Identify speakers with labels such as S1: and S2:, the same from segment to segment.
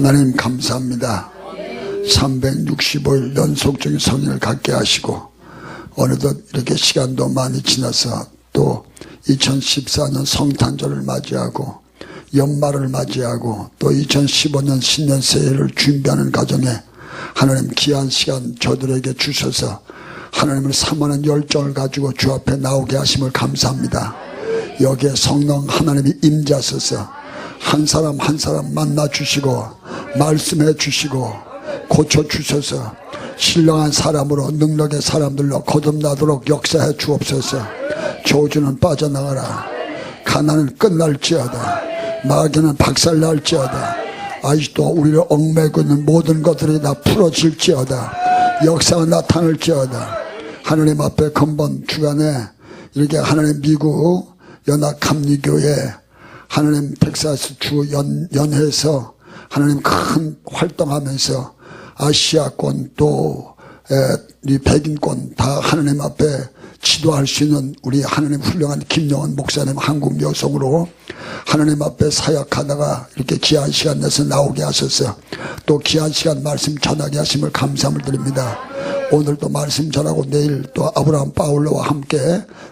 S1: 하나님 감사합니다. 365일 연속적인 성인을 갖게 하시고 어느덧 이렇게 시간도 많이 지나서 또 2014년 성탄절을 맞이하고 연말을 맞이하고 또 2015년 신년 새해를 준비하는 과정에 하나님 귀한 시간 저들에게 주셔서 하나님을 사모하는 열정을 가지고 주 앞에 나오게 하심을 감사합니다. 여기에 성령 하나님이 임재하셔서 한 사람 한 사람 만나 주시고 말씀해 주시고 고쳐 주셔서 신령한 사람으로 능력의 사람들로 거듭나도록 역사해 주옵소서. 저주는 빠져나가라. 가난은 끝날지어다. 마귀는 박살날지어다. 아직도 우리를 얽매고 있는 모든 것들이 다 풀어질지어다. 역사가 나타날지어다. 하나님 앞에 근본 주간에 이렇게 하나님 미국 연합감리교회 하나님 텍사스 주 연회에서 하나님 큰 활동하면서 아시아권 또 이 백인권 다 하나님 앞에 지도할 수 있는 우리 하나님 훌륭한 김영원 목사님 한국 여성으로 하나님 앞에 사역하다가 이렇게 귀한 시간 내서 나오게 하셔서 또 귀한 시간 말씀 전하게 하심을 감사함을 드립니다. 오늘도 말씀 전하고 내일 또 아브라함 바울로와 함께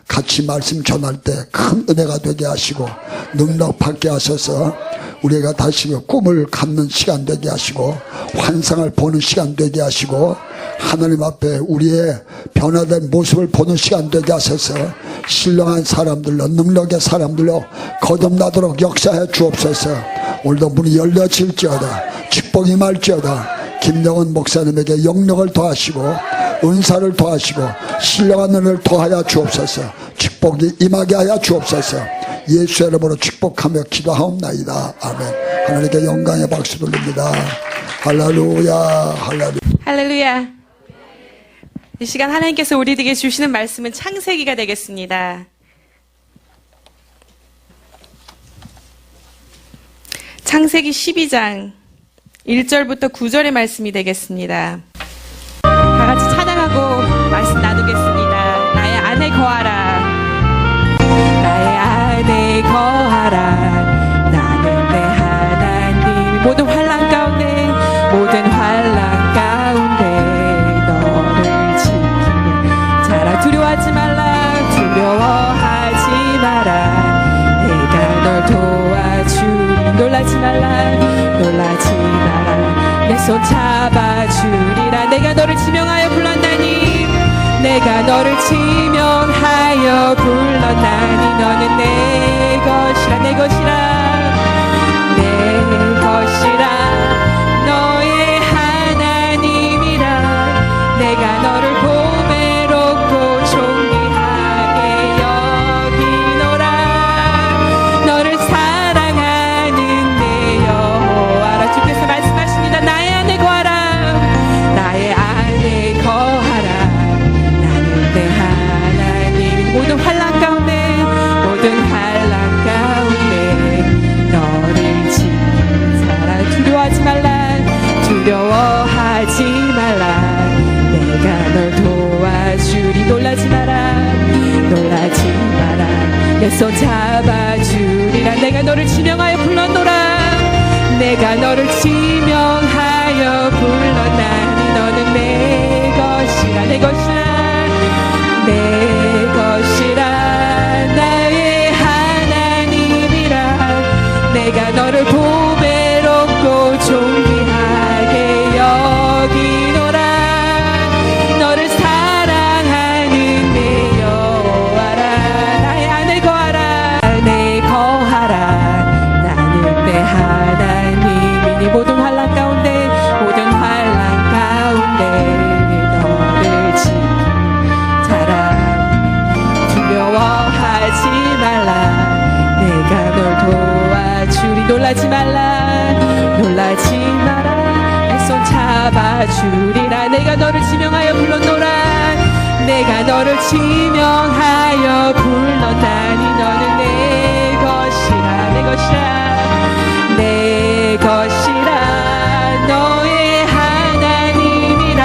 S1: 같이 말씀 전할 때 큰 은혜가 되게 하시고 능력 받게 하셔서 우리가 다시 꿈을 갖는 시간 되게 하시고 환상을 보는 시간 되게 하시고 하나님 앞에 우리의 변화된 모습을 보는 시간 되게 하셔서 신령한 사람들로 능력의 사람들로 거듭나도록 역사해 주옵소서. 오늘도 문이 열려질지어다. 축복이 임할지어다. 김영원 목사님에게 영력을 더하시고 은사를 더하시고 신령한 은혜를 더하여 주옵소서. 축복이 임하게 하여 주옵소서. 예수의 이름으로 축복하며 기도하옵나이다. 아멘. 하나님께 영광의 박수 돌립니다. 할렐루야, 할렐루야.
S2: 할렐루야. 이 시간 하나님께서 우리에게 주시는 말씀은 창세기가 되겠습니다. 창세기 12장 1절부터 9절의 말씀이 되겠습니다. 다 같이 찬양하고 말씀 나누겠습니다. 나의 안에 거하라. 나의 안에 거하라. 나는 내 하나님. 모든 환난 가운데 모든 환난 가운데 너를 지키며 자라. 두려워하지 말라. 두려워하지 마라. 내가 널 도와주리. 놀라지 말라. 놀라지 마라. 내 손 잡아주리라. 내가 너를 지명하여 불렀나니 내가 너를 지명하여 불렀나니 너는 내 것이라. 내 것이라. 내 것이라. 너의 하나님이라. 내가 너를 보배롭고 존귀하게 여기노라. 너를 사랑하는 내 여호와라. 주께서 말씀하십니다. 나의 안에 거하라. 나의 안에 거하라. 나는 내 하나님. 모든 환난 가운데 모든 환난 가운데 너를 지키라. 두려워하지 말라. 두려워하지 말라. 내가 널 도와주리. 놀라지 마라. 놀라지 마라. 내 손 잡아주리라. 내가 너를 지명하여 불렀노라. 내가 너를 지명하여 불렀나니 너는 내 것이라. 내 것이라. 내 것이라. 나의 하나님이라. 내가 너를 보배롭고 존귀하게 여기노라. 너를 사랑하는 내 여호와라. 나의 안에 거하라. 내 거하라. 나는 내 하나님이니 모든 환난 가운데 모든 환난 가운데 너를 지키라. 두려워하지 말라. 내가 널 도와주리. 놀라지 말라. 놀라지 마라. 내 손 잡아주리라. 내가 너를 지명하여 불렀노라. 내가 너를 지명하여 불렀다니 너는 내 것이라. 내 것이라. 내 것이라. 너의 하나님이라.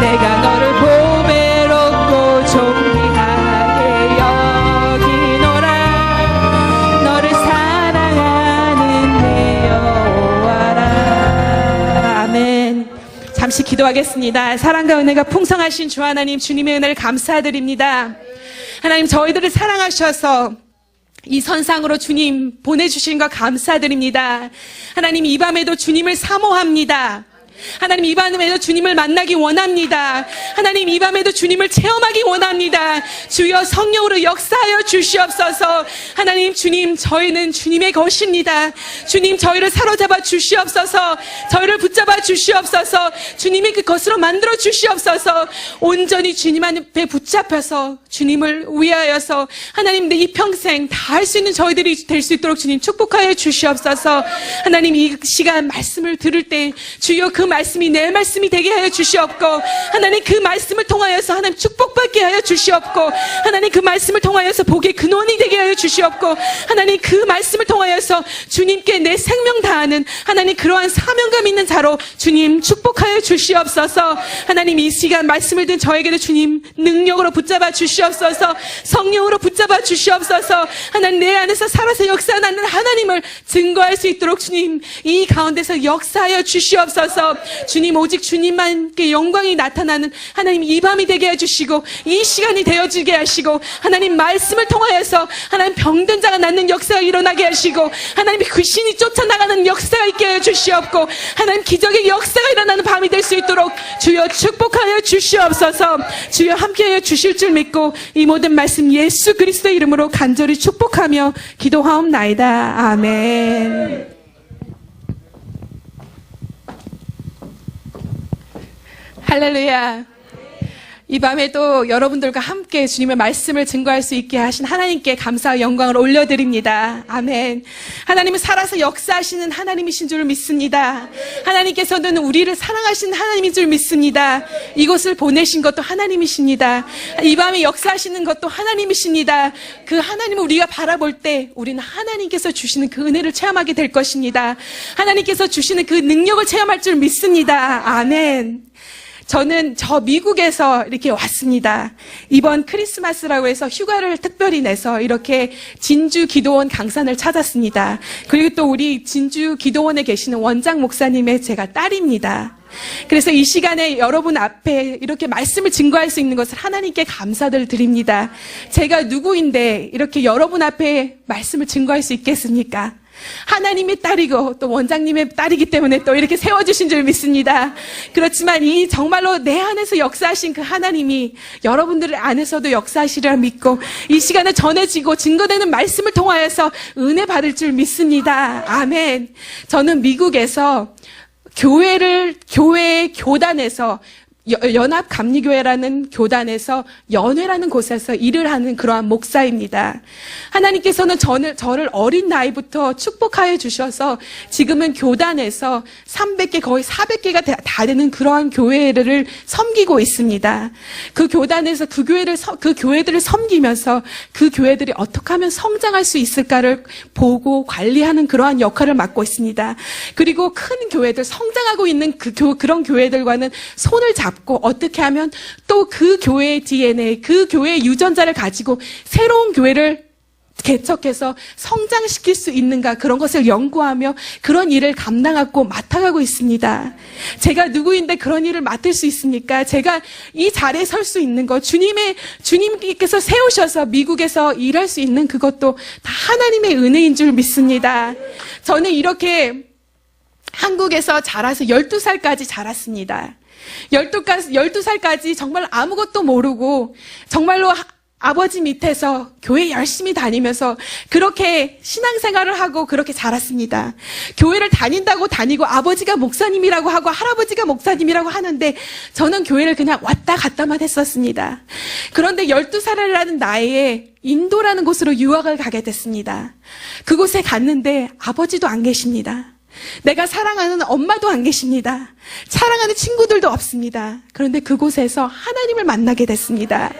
S2: 내가 너를 보배롭고 존귀하게 여기노라. 너를 사랑하는 내 여호와라. 잠시 기도하겠습니다. 사랑과 은혜가 풍성하신 주 하나님, 주님의 은혜를 감사드립니다. 하나님, 저희들을 사랑하셔서 이 선상으로 주님 보내주신 것 감사드립니다. 하나님, 이 밤에도 주님을 사모합니다. 하나님, 이 밤에도 주님을 만나기 원합니다. 하나님, 이 밤에도 주님을 체험하기 원합니다. 주여 성령으로 역사하여 주시옵소서. 하나님, 주님, 저희는 주님의 것입니다. 주님, 저희를 사로잡아 주시옵소서. 저희를 붙잡아 주시옵소서. 주님이 그 것으로 만들어 주시옵소서. 온전히 주님 앞에 붙잡혀서 주님을 위하여서 하나님, 내 이 평생 다 할 수 있는 저희들이 될 수 있도록 주님 축복하여 주시옵소서. 하나님, 이 시간 말씀을 들을 때 주여 그 말씀이 내 말씀이 되게 하여 주시옵고, 하나님 그 말씀을 통하여서 하나님 축복받게 하여 주시옵고, 하나님 그 말씀을 통하여서 복의 근원이 되게 하여 주시옵고, 하나님 그 말씀을 통하여서 주님께 내 생명 다하는 하나님 그러한 사명감 있는 자로 주님 축복하여 주시옵소서. 하나님, 이 시간 말씀을 든 저에게도 주님 능력으로 붙잡아 주시옵소서. 성령으로 붙잡아 주시옵소서. 하나님, 내 안에서 살아서 역사하는 하나님을 증거할 수 있도록 주님 이 가운데서 역사하여 주시옵소서. 주님, 오직 주님만께 영광이 나타나는 하나님 이 밤이 되게 해주시고, 이 시간이 되어지게 하시고, 하나님 말씀을 통하여서 하나님 병든 자가 낫는 역사가 일어나게 하시고, 하나님 귀신이 쫓아나가는 역사가 있게 하여 주시옵고, 하나님 기적의 역사가 일어나는 밤이 될 수 있도록 주여 축복하여 주시옵소서. 주여 함께하여 주실 줄 믿고 이 모든 말씀 예수 그리스도의 이름으로 간절히 축복하며 기도하옵나이다. 아멘. 할렐루야. 이 밤에도 여러분들과 함께 주님의 말씀을 증거할 수 있게 하신 하나님께 감사와 영광을 올려드립니다. 아멘. 하나님은 살아서 역사하시는 하나님이신 줄 믿습니다. 하나님께서는 우리를 사랑하시는 하나님인 줄 믿습니다. 이곳을 보내신 것도 하나님이십니다. 이 밤에 역사하시는 것도 하나님이십니다. 그 하나님을 우리가 바라볼 때 우리는 하나님께서 주시는 그 은혜를 체험하게 될 것입니다. 하나님께서 주시는 그 능력을 체험할 줄 믿습니다. 아멘. 저는 미국에서 이렇게 왔습니다. 이번 크리스마스라고 해서 휴가를 특별히 내서 이렇게 진주 기도원 강산을 찾았습니다. 그리고 또 우리 진주 기도원에 계시는 원장 목사님의 제가 딸입니다. 그래서 이 시간에 여러분 앞에 이렇게 말씀을 증거할 수 있는 것을 하나님께 감사를 드립니다. 제가 누구인데 이렇게 여러분 앞에 말씀을 증거할 수 있겠습니까? 하나님의 딸이고 또 원장님의 딸이기 때문에 또 이렇게 세워주신 줄 믿습니다. 그렇지만 이 정말로 내 안에서 역사하신 그 하나님이 여러분들 안에서도 역사하시리라 믿고 이 시간에 전해지고 증거되는 말씀을 통하여서 은혜 받을 줄 믿습니다. 아멘. 저는 미국에서 교단에서 연합감리교회라는 교단에서 연회라는 곳에서 일을 하는 그러한 목사입니다. 하나님께서는 저를 어린 나이부터 축복하여 주셔서 지금은 교단에서 300개 거의 400개가 다 되는 그러한 교회를 섬기고 있습니다. 그 교단에서 그 교회들을 섬기면서 그 교회들이 어떻게 하면 성장할 수 있을까를 보고 관리하는 그러한 역할을 맡고 있습니다. 그리고 큰 교회들, 성장하고 있는 그런 교회들과는 손을 잡고 어떻게 하면 또 그 교회의 DNA, 그 교회의 유전자를 가지고 새로운 교회를 개척해서 성장시킬 수 있는가, 그런 것을 연구하며 그런 일을 감당하고 맡아가고 있습니다. 제가 누구인데 그런 일을 맡을 수 있습니까? 제가 이 자리에 설 수 있는 것, 주님께서 세우셔서 미국에서 일할 수 있는 그것도 다 하나님의 은혜인 줄 믿습니다. 저는 이렇게 한국에서 자라서 12살까지 자랐습니다. 12살까지 정말 아무것도 모르고 정말로 아버지 밑에서 교회 열심히 다니면서 그렇게 신앙생활을 하고 그렇게 자랐습니다. 교회를 다니고 아버지가 목사님이라고 하고 할아버지가 목사님이라고 하는데 저는 교회를 그냥 왔다 갔다만 했었습니다. 그런데 12살이라는 나이에 인도라는 곳으로 유학을 가게 됐습니다. 그곳에 갔는데 아버지도 안 계십니다. 내가 사랑하는 엄마도 안 계십니다. 사랑하는 친구들도 없습니다. 그런데 그곳에서 하나님을 만나게 됐습니다.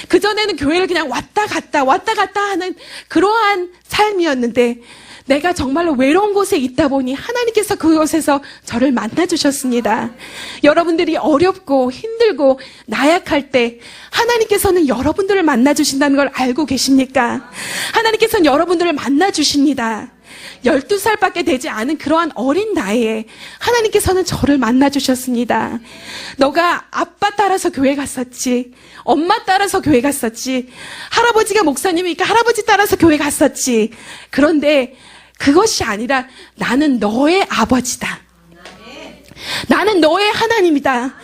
S2: 그전에는 교회를 그냥 왔다 갔다 하는 그러한 삶이었는데 내가 정말로 외로운 곳에 있다 보니 하나님께서 그곳에서 저를 만나주셨습니다. 여러분들이 어렵고 힘들고 나약할 때 하나님께서는 여러분들을 만나주신다는 걸 알고 계십니까? 하나님께서는 여러분들을 만나주십니다. 12살밖에 되지 않은 그러한 어린 나이에 하나님께서는 저를 만나주셨습니다. 너가 아빠 따라서 교회 갔었지. 엄마 따라서 교회 갔었지. 할아버지가 목사님이니까 할아버지 따라서 교회 갔었지. 그런데 그것이 아니라 나는 너의 아버지다. 나는 너의 하나님이다.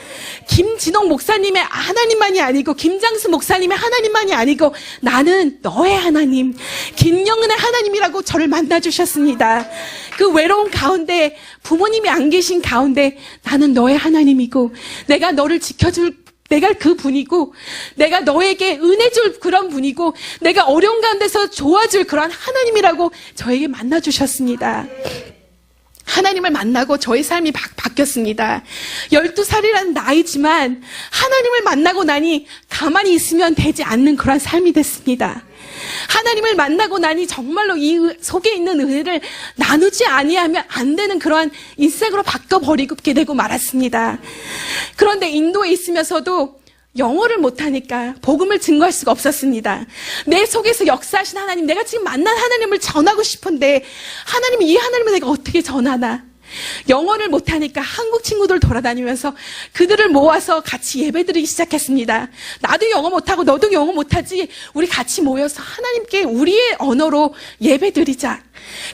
S2: 김진옥 목사님의 하나님만이 아니고 김장수 목사님의 하나님만이 아니고 나는 너의 하나님, 김영은의 하나님이라고 저를 만나주셨습니다. 그 외로운 가운데 부모님이 안 계신 가운데 나는 너의 하나님이고 내가 너를 지켜줄 내가 그 분이고 내가 너에게 은혜 줄 그런 분이고 내가 어려운 가운데서 도와줄 그런 하나님이라고 저에게 만나주셨습니다. 하나님을 만나고 저의 삶이 바뀌었습니다. 12살이라는 나이지만 하나님을 만나고 나니 가만히 있으면 되지 않는 그런 삶이 됐습니다. 하나님을 만나고 나니 정말로 이 속에 있는 은혜를 나누지 아니하면 안 되는 그러한 인생으로 바꿔버리게 되고 말았습니다. 그런데 인도에 있으면서도 영어를 못하니까 복음을 증거할 수가 없었습니다. 내 속에서 역사하신 하나님, 내가 지금 만난 하나님을 전하고 싶은데 하나님이 이 하나님을 내가 어떻게 전하나? 영어를 못하니까 한국 친구들 돌아다니면서 그들을 모아서 같이 예배드리기 시작했습니다. 나도 영어 못하고 너도 영어 못하지. 우리 같이 모여서 하나님께 우리의 언어로 예배드리자.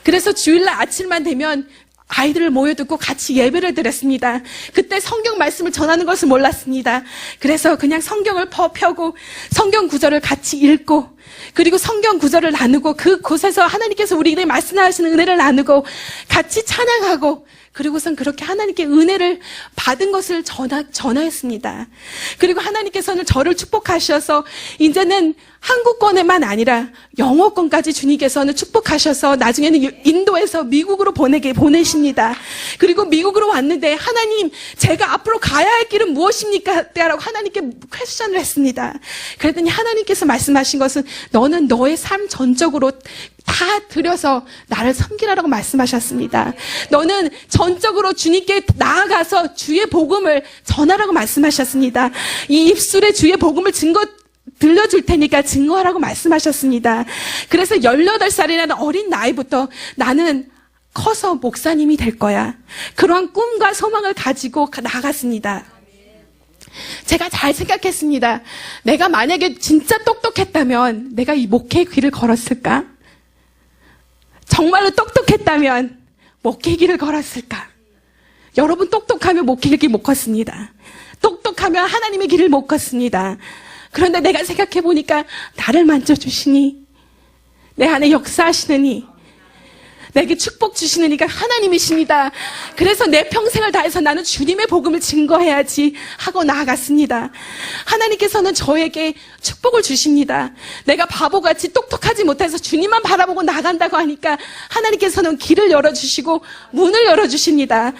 S2: 그래서 주일날 아침만 되면 아이들을 모여두고 같이 예배를 드렸습니다. 그때 성경 말씀을 전하는 것을 몰랐습니다. 그래서 그냥 성경을 펴고 성경 구절을 같이 읽고 그리고 성경 구절을 나누고 그곳에서 하나님께서 우리에게 말씀하시는 은혜를 나누고 같이 찬양하고 그리고선 그렇게 하나님께 은혜를 받은 것을 전하였습니다. 그리고 하나님께서는 저를 축복하셔서 이제는 한국권에만 아니라 영어권까지 주님께서는 축복하셔서 나중에는 인도에서 미국으로 보내십니다. 그리고 미국으로 왔는데 하나님 제가 앞으로 가야 할 길은 무엇입니까? 라고 하나님께 퀘스천을 했습니다. 그랬더니 하나님께서 말씀하신 것은 너는 너의 삶 전적으로 다 들여서 나를 섬기라고 말씀하셨습니다. 너는 전적으로 주님께 나아가서 주의 복음을 전하라고 말씀하셨습니다. 이 입술에 주의 복음을 들려줄 테니까 증거하라고 말씀하셨습니다. 그래서 18살이라는 어린 나이부터 나는 커서 목사님이 될 거야. 그러한 꿈과 소망을 가지고 나갔습니다. 제가 잘 생각했습니다. 내가 만약에 진짜 똑똑했다면 내가 이 목회의 길을 걸었을까? 정말로 똑똑했다면 목회의 길을 걸었을까? 여러분 똑똑하면 목회의 길 못 걷습니다. 똑똑하면 하나님의 길을 못 걷습니다. 그런데 내가 생각해 보니까 나를 만져주시니 내 안에 역사하시느니 내게 축복 주시는 이가 하나님이십니다. 그래서 내 평생을 다해서 나는 주님의 복음을 증거해야지 하고 나아갔습니다. 하나님께서는 저에게 축복을 주십니다. 내가 바보같이 똑똑하지 못해서 주님만 바라보고 나간다고 하니까 하나님께서는 길을 열어주시고 문을 열어주십니다.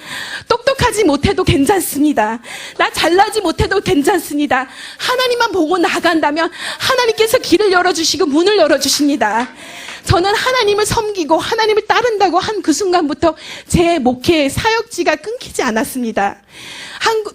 S2: 똑똑하지 못해도 괜찮습니다. 나 잘나지 못해도 괜찮습니다. 하나님만 보고 나간다면 하나님께서 길을 열어주시고 문을 열어주십니다. 저는 하나님을 섬기고 하나님을 따른다고 한 그 순간부터 제 목회 사역지가 끊기지 않았습니다.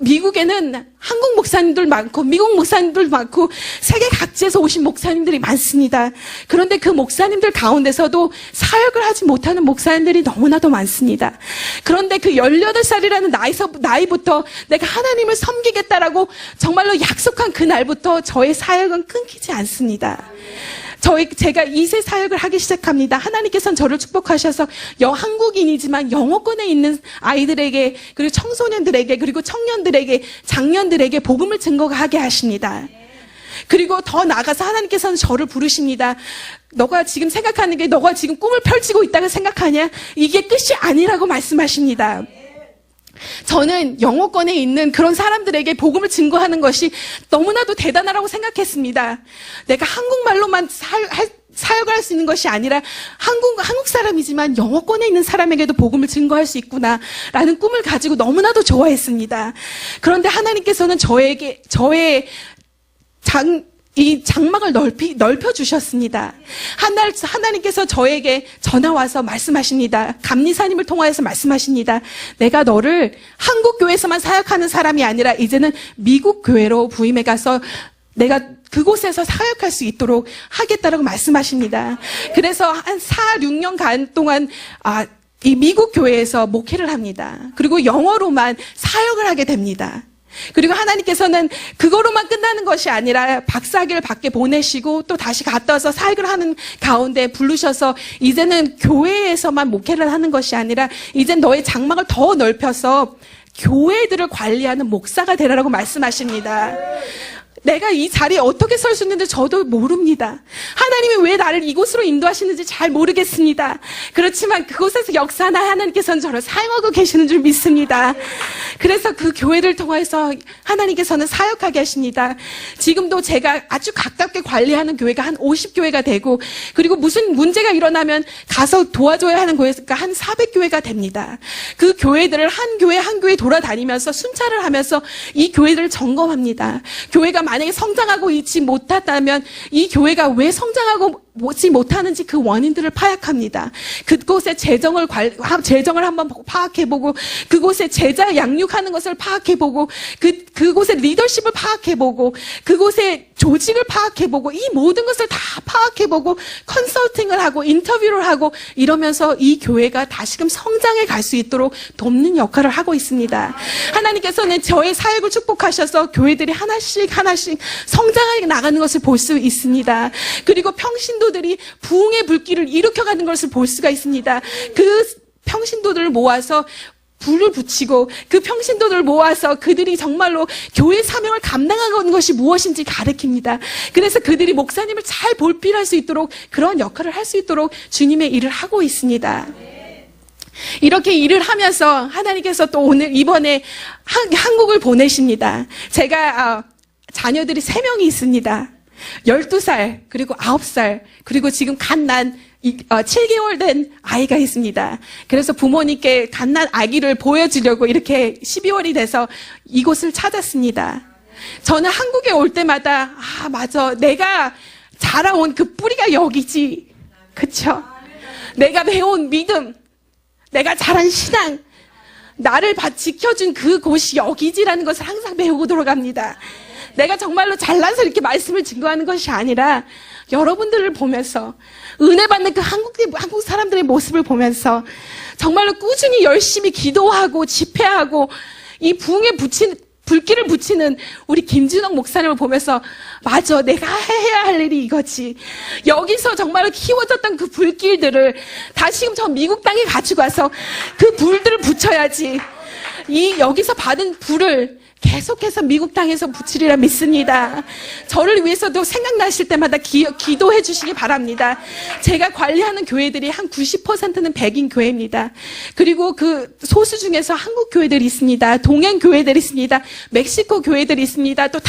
S2: 미국에는 한국 목사님들 많고 미국 목사님들 많고 세계 각지에서 오신 목사님들이 많습니다. 그런데 그 목사님들 가운데서도 사역을 하지 못하는 목사님들이 너무나도 많습니다. 그런데 그 18살이라는 나이부터 내가 하나님을 섬기겠다라고 정말로 약속한 그 날부터 저의 사역은 끊기지 않습니다. 제가 2세 사역을 하기 시작합니다. 하나님께서는 저를 축복하셔서 한국인이지만 영어권에 있는 아이들에게 그리고 청소년들에게 그리고 청년들에게 장년들에게 복음을 증거하게 하십니다. 그리고 더 나아가서 하나님께서는 저를 부르십니다. 너가 지금 생각하는 게 너가 지금 꿈을 펼치고 있다고 생각하냐? 이게 끝이 아니라고 말씀하십니다. 저는 영어권에 있는 그런 사람들에게 복음을 증거하는 것이 너무나도 대단하다고 생각했습니다. 내가 한국말로만 사역을 할 수 있는 것이 아니라 한국 사람이지만 영어권에 있는 사람에게도 복음을 증거할 수 있구나라는 꿈을 가지고 너무나도 좋아했습니다. 그런데 하나님께서는 저의 이 장막을 넓혀주셨습니다. 하나님께서 저에게 전화 와서 말씀하십니다. 감리사님을 통하여서 말씀하십니다. 내가 너를 한국 교회에서만 사역하는 사람이 아니라 이제는 미국 교회로 부임해 가서 내가 그곳에서 사역할 수 있도록 하겠다라고 말씀하십니다. 그래서 한 4, 6년간 동안 이 미국 교회에서 목회를 합니다. 그리고 영어로만 사역을 하게 됩니다. 그리고 하나님께서는 그거로만 끝나는 것이 아니라 박사학위를 밖에 보내시고 또 다시 갔다 와서 사역을 하는 가운데 부르셔서 이제는 교회에서만 목회를 하는 것이 아니라 이젠 너의 장막을 더 넓혀서 교회들을 관리하는 목사가 되라라고 말씀하십니다. 내가 이 자리에 어떻게 설 수 있는지 저도 모릅니다. 하나님이 왜 나를 이곳으로 인도하시는지 잘 모르겠습니다. 그렇지만 그곳에서 역사하는 하나님께서는 저를 사용하고 계시는 줄 믿습니다. 그래서 그 교회를 통해서 하나님께서는 사역하게 하십니다. 지금도 제가 아주 가깝게 관리하는 교회가 한 50교회가 되고, 그리고 무슨 문제가 일어나면 가서 도와줘야 하는 교회가 한 400교회가 됩니다. 그 교회들을 한 교회 돌아다니면서 순찰을 하면서 이 교회들을 점검합니다. 교회가 만약에 성장하고 있지 못하다면 이 교회가 왜 성장하고 오지 못하는지 그 원인들을 파악합니다. 그곳의 재정을 한번 파악해보고, 그곳의 제자 양육하는 것을 파악해보고, 그곳의 리더십을 파악해보고, 그곳의 조직을 파악해보고, 이 모든 것을 다 파악해보고, 컨설팅을 하고, 인터뷰를 하고, 이러면서 이 교회가 다시금 성장해 갈 수 있도록 돕는 역할을 하고 있습니다. 하나님께서는 저의 사역을 축복하셔서 교회들이 하나씩 성장하게 나가는 것을 볼 수 있습니다. 그리고 평신도들이 부흥의 불길을 일으켜가는 것을 볼 수가 있습니다. 그 평신도들을 모아서 불을 붙이고, 그 평신도들을 모아서 그들이 정말로 교회 사명을 감당하는 것이 무엇인지 가르칩니다. 그래서 그들이 목사님을 잘 볼필할 수 있도록, 그런 역할을 할 수 있도록 주님의 일을 하고 있습니다. 이렇게 일을 하면서 하나님께서 또 이번에 한국을 보내십니다. 제가 자녀들이 3명이 있습니다. 12살, 그리고 9살, 그리고 지금 갓난 7개월 된 아이가 있습니다. 그래서 부모님께 갓난 아기를 보여주려고 이렇게 12월이 돼서 이곳을 찾았습니다. 저는 한국에 올 때마다 맞아, 내가 자라온 그 뿌리가 여기지, 그쵸? 내가 배운 믿음, 내가 자란 신앙, 나를 지켜준 그곳이 여기지라는 것을 항상 배우고 돌아갑니다. 내가 정말로 잘나서 이렇게 말씀을 증거하는 것이 아니라 여러분들을 보면서, 은혜 받는 그 한국 사람들의 모습을 보면서 정말로 꾸준히 열심히 기도하고 집회하고 이 부흥에 불길을 붙이는 우리 김준영 목사님을 보면서, 맞아, 내가 해야 할 일이 이거지. 여기서 정말로 키워졌던 그 불길들을 다시금 저 미국 땅에 가지고 와서 그 불들을 붙여야지. 여기서 받은 불을 계속해서 미국 땅에서 붙이리라 믿습니다. 저를 위해서도 생각나실 때마다 기도해 주시기 바랍니다. 제가 관리하는 교회들이 한 90%는 백인 교회입니다. 그리고 그 소수 중에서 한국 교회들이 있습니다. 동양 교회들이 있습니다. 멕시코 교회들이 있습니다. 또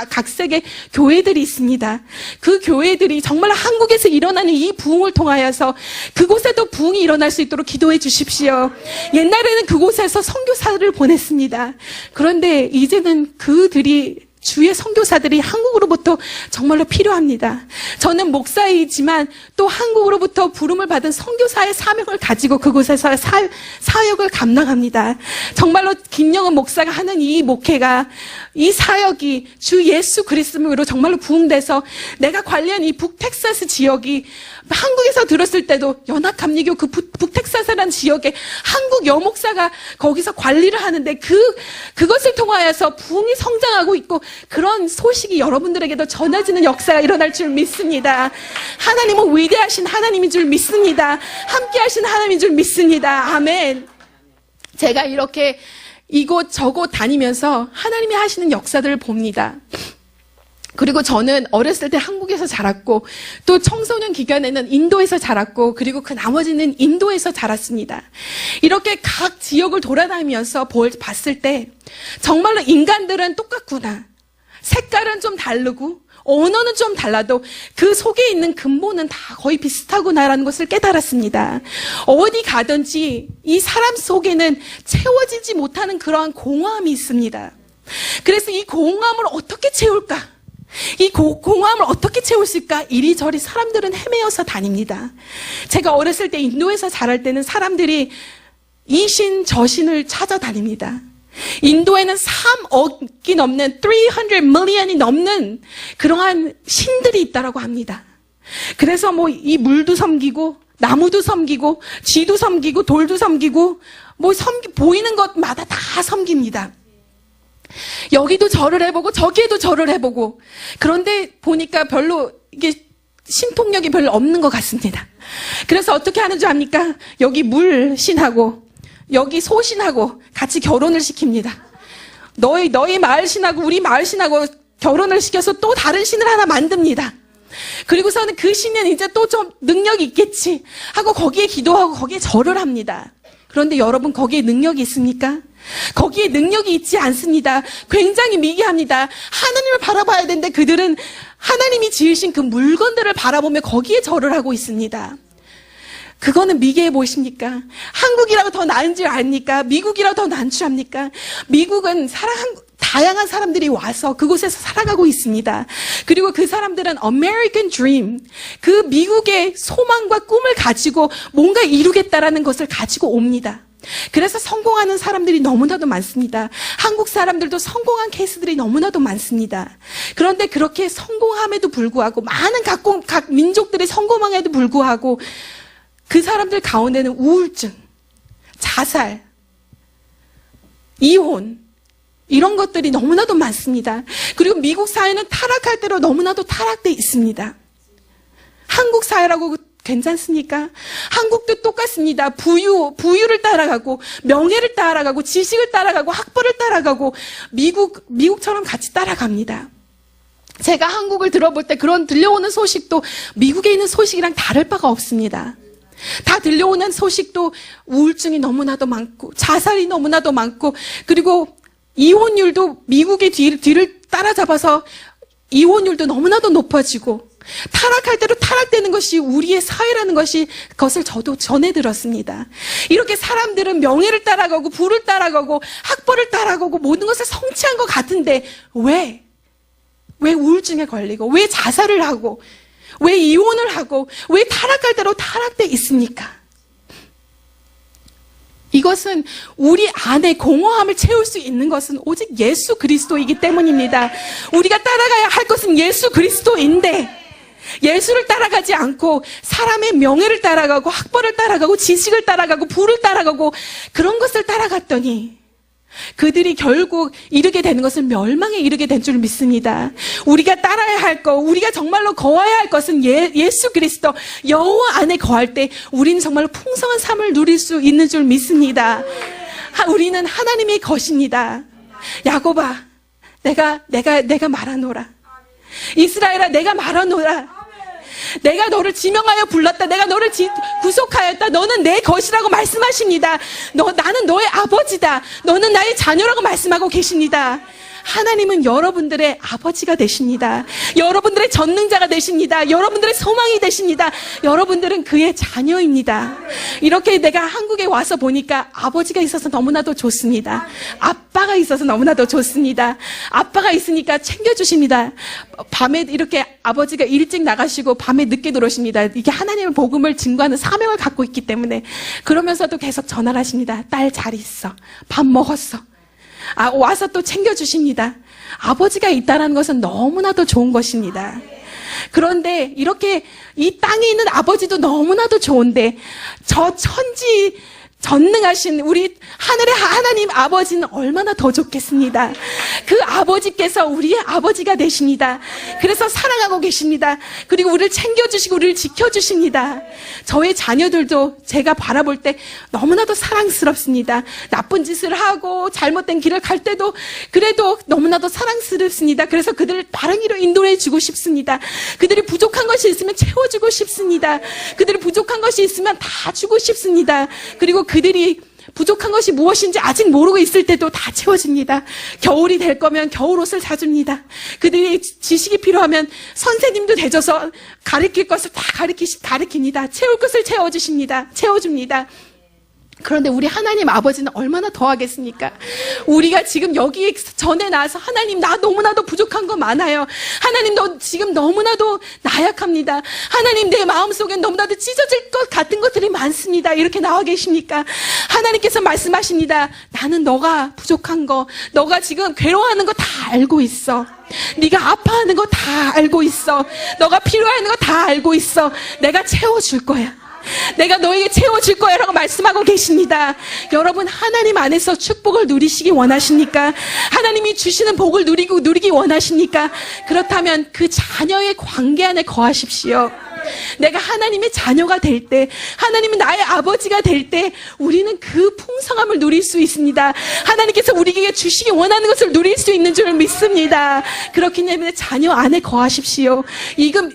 S2: 각색의 교회들이 있습니다. 그 교회들이 정말 한국에서 일어나는 이 부흥을 통하여서 그곳에도 부흥이 일어날 수 있도록 기도해 주십시오. 옛날에는 그곳에서 선교사들을 보냈습니다. 그런데 이제는 그들이, 주의 선교사들이 한국으로부터 정말로 필요합니다. 저는 목사이지만 또 한국으로부터 부름을 받은 선교사의 사명을 가지고 그곳에서 사역을 감당합니다. 정말로 김영은 목사가 하는 이 목회가, 이 사역이 주 예수 그리스도로 정말로 부흥돼서 내가 관리한 이 북텍사스 지역이, 한국에서 들었을 때도 연합감리교 그 북텍사스라는 지역에 한국 여목사가 거기서 관리를 하는데 그것을 통하여서 부흥이 성장하고 있고, 그런 소식이 여러분들에게도 전해지는 역사가 일어날 줄 믿습니다. 하나님은 위대하신 하나님인 줄 믿습니다. 함께 하신 하나님인 줄 믿습니다. 아멘. 제가 이렇게 이곳 저곳 다니면서 하나님이 하시는 역사들을 봅니다. 그리고 저는 어렸을 때 한국에서 자랐고, 또 청소년 기간에는 인도에서 자랐고, 그리고 그 나머지는 인도에서 자랐습니다. 이렇게 각 지역을 돌아다니면서 봤을 때 정말로 인간들은 똑같구나. 색깔은 좀 다르고 언어는 좀 달라도 그 속에 있는 근본은 다 거의 비슷하구나라는 것을 깨달았습니다. 어디 가든지 이 사람 속에는 채워지지 못하는 그러한 공허함이 있습니다. 그래서 이 공허함을 어떻게 채울까? 이 공허함을 어떻게 채울 수 있을까? 이리저리 사람들은 헤매어서 다닙니다. 제가 어렸을 때 인도에서 자랄 때는 사람들이 이 신 저 신을 찾아다닙니다. 인도에는 3억이 넘는 300 million이 넘는 그러한 신들이 있다라고 합니다. 그래서 뭐 이 물도 섬기고 나무도 섬기고 쥐도 섬기고 돌도 섬기고 뭐 보이는 것마다 다 섬깁니다. 여기도 절을 해보고 저기에도 절을 해보고 그런데 보니까 별로 이게 신통력이 별로 없는 것 같습니다. 그래서 어떻게 하는 줄 압니까? 여기 물 신하고 여기 소 신하고 같이 결혼을 시킵니다. 너희 마을 신하고 우리 마을 신하고 결혼을 시켜서 또 다른 신을 하나 만듭니다. 그리고서는 그 신은 이제 또 좀 능력이 있겠지 하고 거기에 기도하고 거기에 절을 합니다. 그런데 여러분 거기에 능력이 있습니까? 거기에 능력이 있지 않습니다. 굉장히 미개합니다. 하나님을 바라봐야 되는데 그들은 하나님이 지으신 그 물건들을 바라보며 거기에 절을 하고 있습니다. 그거는 미개해 보이십니까? 한국이라고 더 나은 줄 압니까? 미국이라고 더 나은 줄 압니까? 미국은 다양한 사람들이 와서 그곳에서 살아가고 있습니다. 그리고 그 사람들은 American Dream, 그 미국의 소망과 꿈을 가지고 뭔가 이루겠다라는 것을 가지고 옵니다. 그래서 성공하는 사람들이 너무나도 많습니다. 한국 사람들도 성공한 케이스들이 너무나도 많습니다. 그런데 그렇게 성공함에도 불구하고 많은 각 민족들이 성공함에도 불구하고 그 사람들 가운데는 우울증, 자살, 이혼 이런 것들이 너무나도 많습니다. 그리고 미국 사회는 타락할 대로 너무나도 타락돼 있습니다. 한국 사회라고 괜찮습니까? 한국도 똑같습니다. 부유를 따라가고 명예를 따라가고 지식을 따라가고 학벌을 따라가고 미국처럼 같이 따라갑니다. 제가 한국을 들어볼 때 그런 들려오는 소식도 미국에 있는 소식이랑 다를 바가 없습니다. 다 들려오는 소식도 우울증이 너무나도 많고 자살이 너무나도 많고 그리고 이혼율도 미국의 뒤를 따라잡아서 이혼율도 너무나도 높아지고 타락할 대로 타락되는 것이 우리의 사회라는 것을 저도 전해 들었습니다. 이렇게 사람들은 명예를 따라가고 부를 따라가고 학벌을 따라가고 모든 것을 성취한 것 같은데 왜 우울증에 걸리고 왜 자살을 하고 왜 이혼을 하고 왜 타락할 대로 타락돼 있습니까? 이것은 우리 안에 공허함을 채울 수 있는 것은 오직 예수 그리스도이기 때문입니다. 우리가 따라가야 할 것은 예수 그리스도인데 예수를 따라가지 않고 사람의 명예를 따라가고 학벌을 따라가고 지식을 따라가고 부를 따라가고 그런 것을 따라갔더니 그들이 결국 이르게 되는 것은 멸망에 이르게 된 줄 믿습니다. 우리가 따라야 할 것, 우리가 정말로 거해야 할 것은 예수 그리스도 여호와 안에 거할 때 우리는 정말로 풍성한 삶을 누릴 수 있는 줄 믿습니다. 우리는 하나님의 것입니다. 야곱아, 내가 말하노라. 이스라엘아, 내가 말하노라. 내가 너를 지명하여 불렀다. 내가 너를 구속하였다. 너는 내 것이라고 말씀하십니다. 나는 너의 아버지다. 너는 나의 자녀라고 말씀하고 계십니다. 하나님은 여러분들의 아버지가 되십니다. 여러분들의 전능자가 되십니다. 여러분들의 소망이 되십니다. 여러분들은 그의 자녀입니다. 이렇게 내가 한국에 와서 보니까 아버지가 있어서 너무나도 좋습니다. 아빠가 있어서 너무나도 좋습니다. 아빠가 있으니까 챙겨주십니다. 밤에 이렇게 아버지가 일찍 나가시고 밤에 늦게 들어오십니다. 이게 하나님의 복음을 증거하는 사명을 갖고 있기 때문에 그러면서도 계속 전화를 하십니다. 딸 잘 있어. 밥 먹었어. 와서 또 챙겨주십니다. 아버지가 있다는 것은 너무나도 좋은 것입니다. 그런데 이렇게 이 땅에 있는 아버지도 너무나도 좋은데 저 천지 전능하신 우리 하늘의 하나님 아버지는 얼마나 더 좋겠습니다. 그 아버지께서 우리의 아버지가 되십니다. 그래서 사랑하고 계십니다. 그리고 우리를 챙겨주시고 우리를 지켜주십니다. 저의 자녀들도 제가 바라볼 때 너무나도 사랑스럽습니다. 나쁜 짓을 하고 잘못된 길을 갈 때도 그래도 너무나도 사랑스럽습니다. 그래서 그들을 바른 길로 인도해 주고 싶습니다. 그들이 부족한 것이 있으면 채워주고 싶습니다. 그들이 부족한 것이 있으면 다 주고 싶습니다. 그리고 그들이 부족한 것이 무엇인지 아직 모르고 있을 때도 다 채워집니다. 겨울이 될 거면 겨울 옷을 사줍니다. 그들이 지식이 필요하면 선생님도 되줘서 가르칠 것을 다 가르칩니다. 채울 것을 채워줍니다. 그런데 우리 하나님 아버지는 얼마나 더 하겠습니까? 우리가 지금 여기 전에 나와서 하나님 나 너무나도 부족한 거 많아요. 하나님 너 지금 너무나도 나약합니다. 하나님 내 마음속엔 너무나도 찢어질 것 같은 것들이 많습니다. 이렇게 나와 계십니까? 하나님께서 말씀하십니다. 나는 너가 부족한 거, 너가 지금 괴로워하는 거 다 알고 있어. 네가 아파하는 거 다 알고 있어. 너가 필요하는 거 다 알고 있어. 내가 채워줄 거야. 내가 너에게 채워줄 거야 라고 말씀하고 계십니다. 여러분 하나님 안에서 축복을 누리시기 원하십니까? 하나님이 주시는 복을 누리기 원하십니까? 그렇다면 그 자녀의 관계 안에 거하십시오. 내가 하나님의 자녀가 될 때, 하나님이 나의 아버지가 될 때 우리는 그 풍성함을 누릴 수 있습니다. 하나님께서 우리에게 주시기 원하는 것을 누릴 수 있는 줄 믿습니다. 그렇기 때문에 자녀 안에 거하십시오.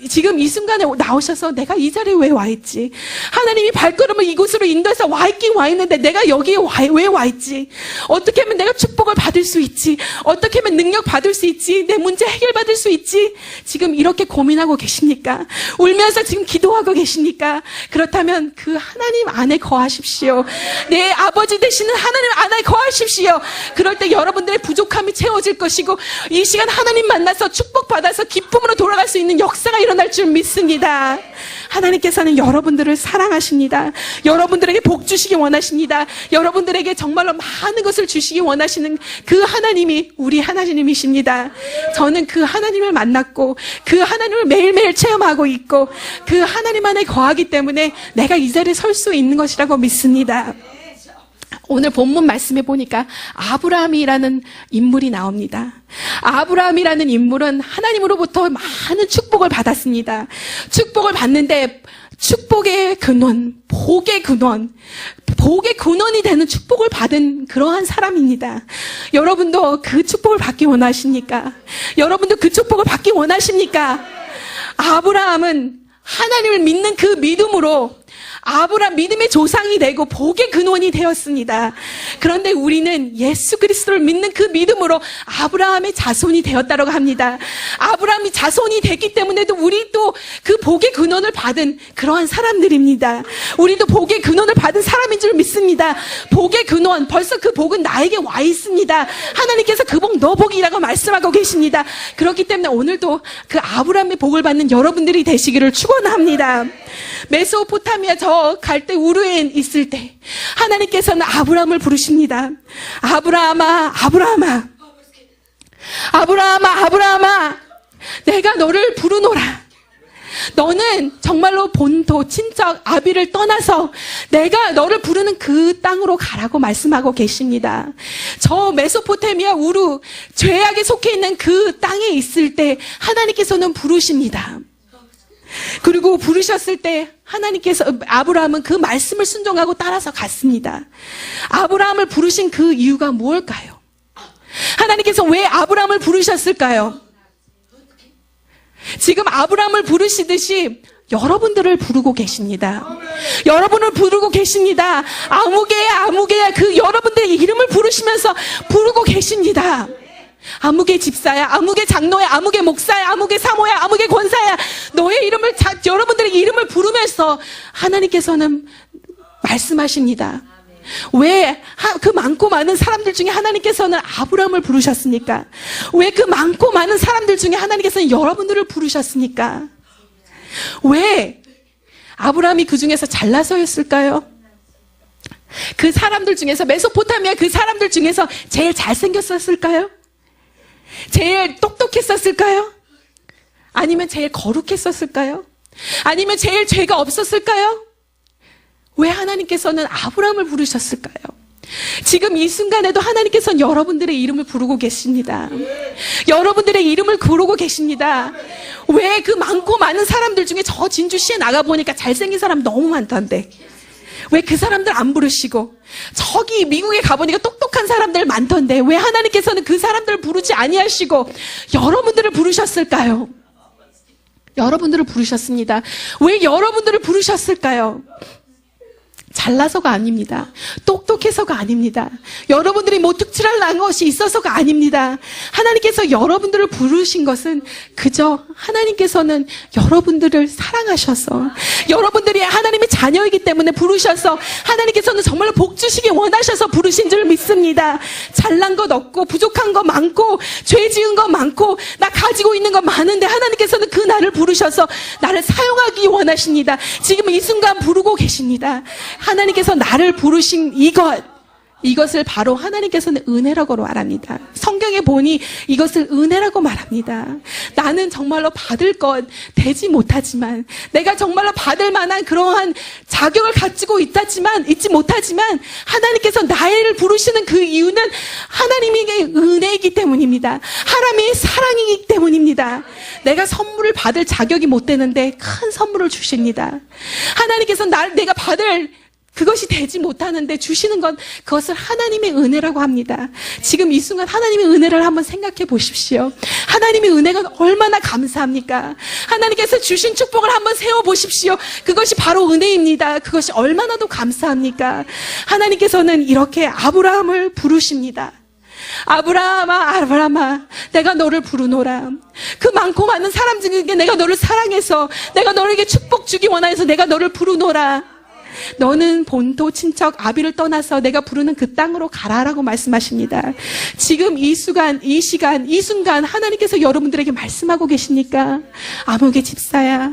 S2: 지금 이 순간에 나오셔서 내가 이 자리에 왜 와 있지? 하나님이 발걸음을 이곳으로 인도해서 와 있긴 와 있는데 내가 여기에 왜 와 있지? 어떻게 하면 내가 축복을 받을 수 있지? 어떻게 하면 능력 받을 수 있지? 내 문제 해결받을 수 있지? 지금 이렇게 고민하고 계십니까? 울면서 지금 기도하고 계십니까? 그렇다면 그 하나님 안에 거하십시오. 내 아버지 되시는 하나님 안에 거하십시오. 그럴 때 여러분들의 부족함이 채워질 것이고 이 시간 하나님 만나서 축복받아서 기쁨으로 돌아갈 수 있는 역사가 일어날 줄 믿습니다. 하나님께서는 여러분들을 사랑하십니다. 여러분들에게 복 주시기 원하십니다. 여러분들에게 정말로 많은 것을 주시기 원하시는 그 하나님이 우리 하나님이십니다. 저는 그 하나님을 만났고 그 하나님을 매일매일 체험하고 있고 그 하나님 안에 거하기 때문에 내가 이 자리에 설 수 있는 것이라고 믿습니다. 오늘 본문 말씀해 보니까 아브라함이라는 인물이 나옵니다. 아브라함이라는 인물은 하나님으로부터 많은 축복을 받았습니다. 축복을 받는데 축복의 근원, 복의 근원이 되는 축복을 받은 그러한 사람입니다. 여러분도 그 축복을 받기 원하십니까? 여러분도 그 축복을 받기 원하십니까? 아브라함은 하나님을 믿는 그 믿음으로 아브라함 믿음의 조상이 되고 복의 근원이 되었습니다. 그런데 우리는 예수 그리스도를 믿는 그 믿음으로 아브라함의 자손이 되었다고 합니다. 아브라함이 자손이 됐기 때문에도 우리도 그 복의 근원을 받은 그러한 사람들입니다. 우리도 복의 근원을 받은 사람인 줄 믿습니다. 복의 근원, 벌써 그 복은 나에게 와 있습니다. 하나님께서 그 복 너 복이라고 말씀하고 계십니다. 그렇기 때문에 오늘도 그 아브라함의 복을 받는 여러분들이 되시기를 축원합니다. 메소포타미아 저 갈대 우르에 있을 때 하나님께서는 아브라함을 부르십니다. 아브라함아, 아브라함아, 아브라함아, 아브라함아, 내가 너를 부르노라. 너는 정말로 본토, 친척, 아비를 떠나서 내가 너를 부르는 그 땅으로 가라고 말씀하고 계십니다. 저 메소포타미아 우르, 죄악에 속해 있는 그 땅에 있을 때 하나님께서는 부르십니다. 그리고 부르셨을 때 하나님께서 아브라함은 그 말씀을 순종하고 따라서 갔습니다. 아브라함을 부르신 그 이유가 무엇일까요? 하나님께서 왜 아브라함을 부르셨을까요? 지금 아브라함을 부르시듯이 여러분들을 부르고 계십니다. 여러분을 부르고 계십니다. 아무개야, 아무개야, 그 여러분들의 이름을 부르시면서 부르고 계십니다. 아무개 집사야, 아무개 장로야, 아무개 목사야, 아무개 사모야, 아무개 권사야, 너의 이름을 여러분들의 이름을 부르면서 하나님께서는 말씀하십니다. 왜 그 많고 많은 사람들 중에 하나님께서는 아브라함을 부르셨습니까? 왜 그 많고 많은 사람들 중에 하나님께서는 여러분들을 부르셨습니까? 왜 아브라함이 그 중에서 잘나서였을까요? 그 사람들 중에서, 메소포타미아 그 사람들 중에서 제일 잘생겼었을까요? 제일 똑똑했었을까요? 아니면 제일 거룩했었을까요? 아니면 제일 죄가 없었을까요? 왜 하나님께서는 아브라함을 부르셨을까요? 지금 이 순간에도 하나님께서는 여러분들의 이름을 부르고 계십니다. 여러분들의 이름을 부르고 계십니다. 왜 그 많고 많은 사람들 중에 저 진주시에 나가보니까 잘생긴 사람 너무 많던데 왜 그 사람들 안 부르시고 저기 미국에 가보니까 똑똑한 사람들 많던데 왜 하나님께서는 그 사람들을 부르지 아니하시고 여러분들을 부르셨을까요? 여러분들을 부르셨습니다. 왜 여러분들을 부르셨을까요? 잘나서가 아닙니다. 똑똑해서가 아닙니다. 여러분들이 뭐 특출난 것이 있어서가 아닙니다. 하나님께서 여러분들을 부르신 것은 그저 하나님께서는 여러분들을 사랑하셔서 여러분들이 하나님의 자녀이기 때문에 부르셔서 하나님께서는 정말로 복 주시기 원하셔서 부르신 줄 믿습니다. 잘난 것 없고 부족한 거 많고 죄 지은 거 많고 나 가지고 있는 거 많은데 하나님께서는 그 나를 부르셔서 나를 사용하기 원하십니다. 지금 이 순간 부르고 계십니다. 하나님께서 나를 부르신 이것을 바로 하나님께서는 은혜라고 말합니다. 성경에 보니 이것을 은혜라고 말합니다. 나는 정말로 받을 것 되지 못하지만 내가 정말로 받을 만한 그러한 자격을 가지고 있지 못하지만 하나님께서 나를 부르시는 그 이유는 하나님의 은혜이기 때문입니다. 하나님의 사랑이기 때문입니다. 내가 선물을 받을 자격이 못 되는데 큰 선물을 주십니다. 하나님께서 내가 받을 그것이 되지 못하는데 주시는 건 그것을 하나님의 은혜라고 합니다. 지금 이 순간 하나님의 은혜를 한번 생각해 보십시오. 하나님의 은혜가 얼마나 감사합니까? 하나님께서 주신 축복을 한번 세워보십시오. 그것이 바로 은혜입니다. 그것이 얼마나도 감사합니까? 하나님께서는 이렇게 아브라함을 부르십니다. 아브라함아, 아브라함아, 내가 너를 부르노라. 그 많고 많은 사람 중에 내가 너를 사랑해서 내가 너에게 축복 주기 원하여서 내가 너를 부르노라. 너는 본토 친척 아비를 떠나서 내가 부르는 그 땅으로 가라라고 말씀하십니다. 지금 이 순간 하나님께서 여러분들에게 말씀하고 계십니까? 아무개 집사야,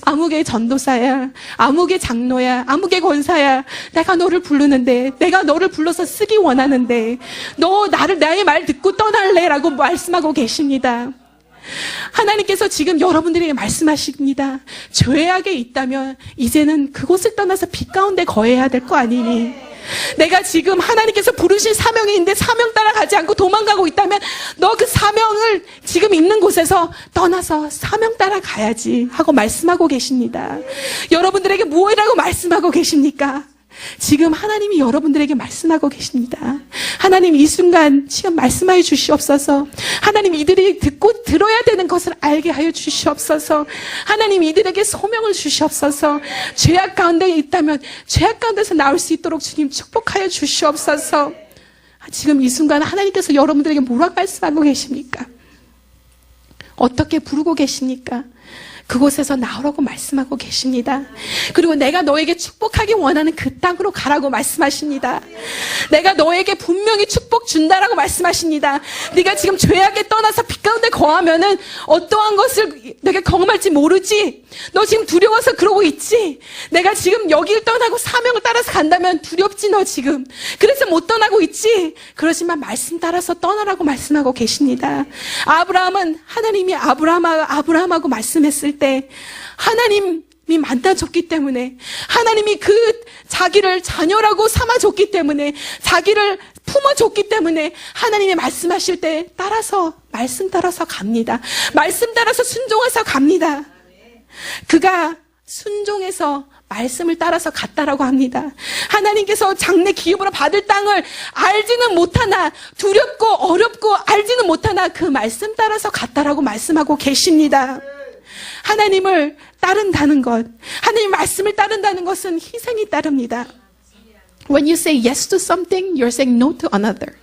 S2: 아무개 전도사야, 아무개 장로야, 아무개 권사야, 내가 너를 부르는데, 내가 너를 불러서 쓰기 원하는데 너 나의 말 듣고 떠날래? 라고 말씀하고 계십니다. 하나님께서 지금 여러분들에게 말씀하십니다. 죄악에 있다면 이제는 그곳을 떠나서 빛 가운데 거해야 될 거 아니니? 내가 지금 하나님께서 부르신 사명이 있는데 사명 따라가지 않고 도망가고 있다면 너 그 사명을 지금 있는 곳에서 떠나서 사명 따라가야지 하고 말씀하고 계십니다. 여러분들에게 무엇이라고 말씀하고 계십니까? 지금 하나님이 여러분들에게 말씀하고 계십니다. 하나님 이 순간 지금 말씀하여 주시옵소서. 하나님 이들이 듣고 들어야 되는 것을 알게 하여 주시옵소서. 하나님 이들에게 소명을 주시옵소서. 죄악 가운데 있다면 죄악 가운데서 나올 수 있도록 주님 축복하여 주시옵소서. 지금 이 순간 하나님께서 여러분들에게 뭐라고 말씀하고 계십니까? 어떻게 부르고 계십니까? 그곳에서 나오라고 말씀하고 계십니다. 그리고 내가 너에게 축복하기 원하는 그 땅으로 가라고 말씀하십니다. 내가 너에게 분명히 축복 준다라고 말씀하십니다. 네가 지금 죄악에 떠나서 빛 가운데 거하면은 어떠한 것을 내가 경험할지 모르지. 너 지금 두려워서 그러고 있지. 내가 지금 여기를 떠나고 사명을 따라서 간다면 두렵지 너 지금. 그래서 못 떠나고 있지. 그러지만 말씀 따라서 떠나라고 말씀하고 계십니다. 아브라함은 하나님이 아브라함하고 말씀했을 때 하나님이 만나줬기 때문에 하나님이 그 자기를 자녀라고 삼아줬기 때문에 자기를 품어줬기 때문에 하나님이 말씀하실 때 말씀 따라서 갑니다. 말씀 따라서 순종해서 갑니다. 그가 순종해서 말씀을 따라서 갔다라고 합니다. 하나님께서 장래 기업으로 받을 땅을 알지는 못하나 두렵고 어렵고 알지는 못하나 그 말씀 따라서 갔다라고 말씀하고 계십니다. 하나님을 따른다는 것, 하나님 말씀을 따른다는 것은 희생이 따릅니다. When you say yes to something, you're saying no to another.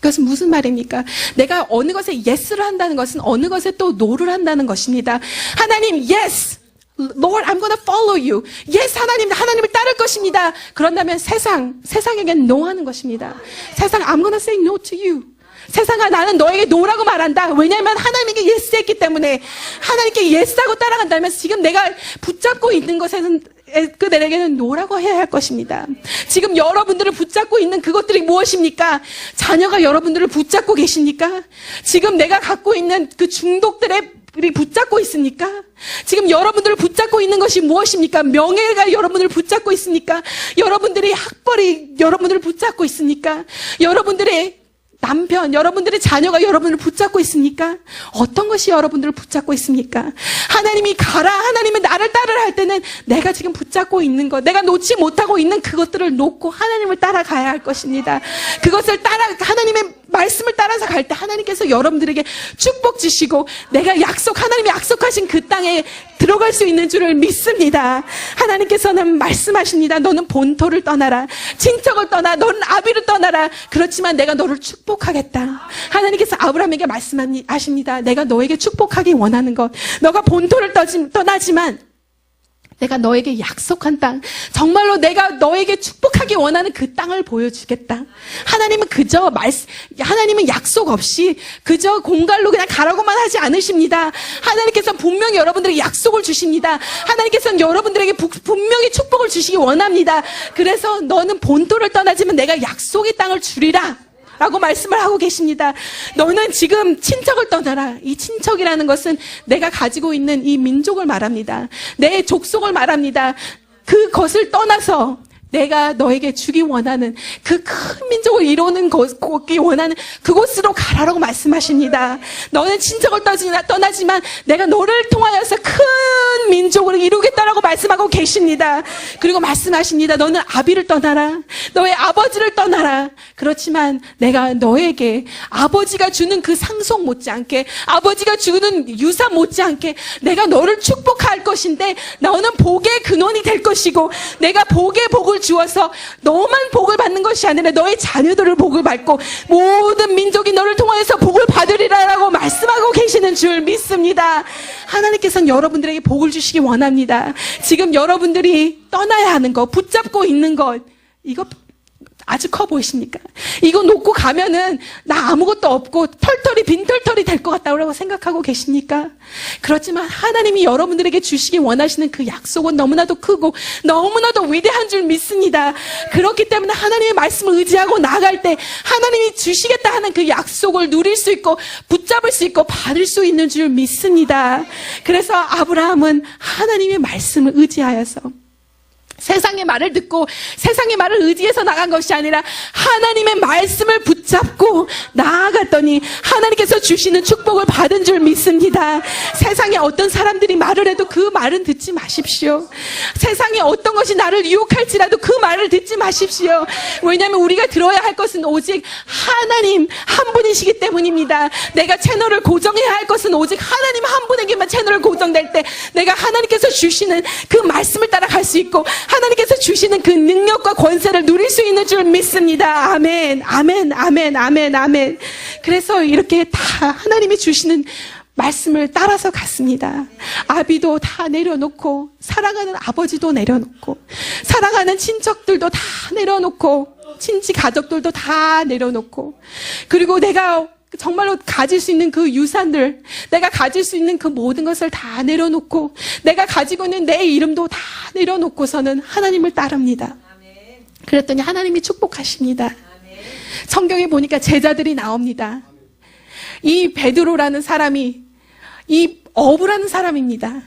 S2: 그것은 무슨 말입니까? 내가 어느 것에 yes를 한다는 것은 어느 것에 또 no를 한다는 것입니다. 하나님, yes! Lord, I'm gonna follow you. Yes, 하나님을 따를 것입니다. 그런다면 세상에겐 no 하는 것입니다. 세상, I'm gonna say no to you. 세상아, 나는 너에게 노라고 말한다. 왜냐하면 하나님께 예스했기 때문에 하나님께 예스하고 따라간다면 지금 내가 붙잡고 있는 것에는 내게는 노라고 해야 할 것입니다. 지금 여러분들을 붙잡고 있는 그것들이 무엇입니까? 자녀가 여러분들을 붙잡고 계십니까? 지금 내가 갖고 있는 그 중독들의 붙잡고 있습니까? 지금 여러분들을 붙잡고 있는 것이 무엇입니까? 명예가 여러분을 붙잡고 있습니까? 여러분들의 학벌이 여러분들을 붙잡고 있습니까? 여러분들의 남편, 여러분들의 자녀가 여러분을 붙잡고 있습니까? 어떤 것이 여러분들을 붙잡고 있습니까? 하나님이 가라, 하나님이 나를 따르라 할 때는 내가 지금 붙잡고 있는 것, 내가 놓지 못하고 있는 그것들을 놓고 하나님을 따라가야 할 것입니다. 그것을 하나님의 말씀을 따라서 갈 때 하나님께서 여러분들에게 축복 주시고 내가 하나님이 약속하신 그 땅에 들어갈 수 있는 줄을 믿습니다. 하나님께서는 말씀하십니다. 너는 본토를 떠나라. 친척을 떠나. 너는 아비를 떠나라. 그렇지만 내가 너를 축복하겠다. 하나님께서 아브라함에게 말씀하십니다. 내가 너에게 축복하기 원하는 것. 너가 본토를 떠나지만 내가 너에게 약속한 땅, 정말로 내가 너에게 축복하기 원하는 그 땅을 보여주겠다. 하나님은 하나님은 약속 없이 그저 공갈로 그냥 가라고만 하지 않으십니다. 하나님께서는 분명히 여러분들에게 약속을 주십니다. 하나님께서는 여러분들에게 분명히 축복을 주시기 원합니다. 그래서 너는 본토를 떠나지만 내가 약속의 땅을 주리라. 라고 말씀을 하고 계십니다. 너는 지금 친척을 떠나라. 이 친척이라는 것은 내가 가지고 있는 이 민족을 말합니다. 내 족속을 말합니다. 그것을 떠나서 내가 너에게 주기 원하는 그 큰 민족을 이루는 곳이 원하는 그곳으로 가라라고 말씀하십니다. 너는 친척을 떠나지만 내가 너를 통하여서 큰 민족을 이루겠다라고 말씀하고 계십니다. 그리고 말씀하십니다. 너는 아비를 떠나라. 너의 아버지를 떠나라. 그렇지만 내가 너에게 아버지가 주는 그 상속 못지않게 아버지가 주는 유산 못지않게 내가 너를 축복할 것인데 너는 복의 근원이 될 것이고 내가 복의 복을 주어서 너만 복을 받는 것이 아니라 너의 자녀들을 복을 받고 모든 민족이 너를 통하여서 복을 받으리라라고 말씀하고 계시는 줄 믿습니다. 하나님께서는 여러분들에게 복을 주시기 원합니다. 지금 여러분들이 떠나야 하는 것, 붙잡고 있는 것, 이거 아주 커 보이십니까? 이거 놓고 가면은 나 아무것도 없고 빈털털이 될 것 같다고 생각하고 계십니까? 그렇지만 하나님이 여러분들에게 주시기 원하시는 그 약속은 너무나도 크고 너무나도 위대한 줄 믿습니다. 그렇기 때문에 하나님의 말씀을 의지하고 나아갈 때 하나님이 주시겠다 하는 그 약속을 누릴 수 있고 붙잡을 수 있고 받을 수 있는 줄 믿습니다. 그래서 아브라함은 하나님의 말씀을 의지하여서 세상의 말을 듣고 세상의 말을 의지해서 나간 것이 아니라 하나님의 말씀을 붙잡고 나아갔더니 하나님께서 주시는 축복을 받은 줄 믿습니다. 세상에 어떤 사람들이 말을 해도 그 말은 듣지 마십시오. 세상에 어떤 것이 나를 유혹할지라도 그 말을 듣지 마십시오. 왜냐하면 우리가 들어야 할 것은 오직 하나님 한 분이시기 때문입니다. 내가 채널을 고정해야 할 것은 오직 하나님 한 분에게만 채널을 고정될 때 내가 하나님께서 주시는 그 말씀을 따라갈 수 있고 하나님께서 주시는 그 능력과 권세를 누릴 수 있는 줄 믿습니다. 아멘, 아멘, 아멘, 아멘, 아멘. 그래서 이렇게 다 하나님이 주시는 말씀을 따라서 갔습니다. 아비도 다 내려놓고 사랑하는 아버지도 내려놓고 사랑하는 친척들도 다 내려놓고 친지 가족들도 다 내려놓고 그리고 내가 정말로 가질 수 있는 그 유산들, 내가 가질 수 있는 그 모든 것을 다 내려놓고 내가 가지고 있는 내 이름도 다 내려놓고서는 하나님을 따릅니다. 그랬더니 하나님이 축복하십니다. 성경에 보니까 제자들이 나옵니다. 이 베드로라는 사람이 이 어부라는 사람입니다.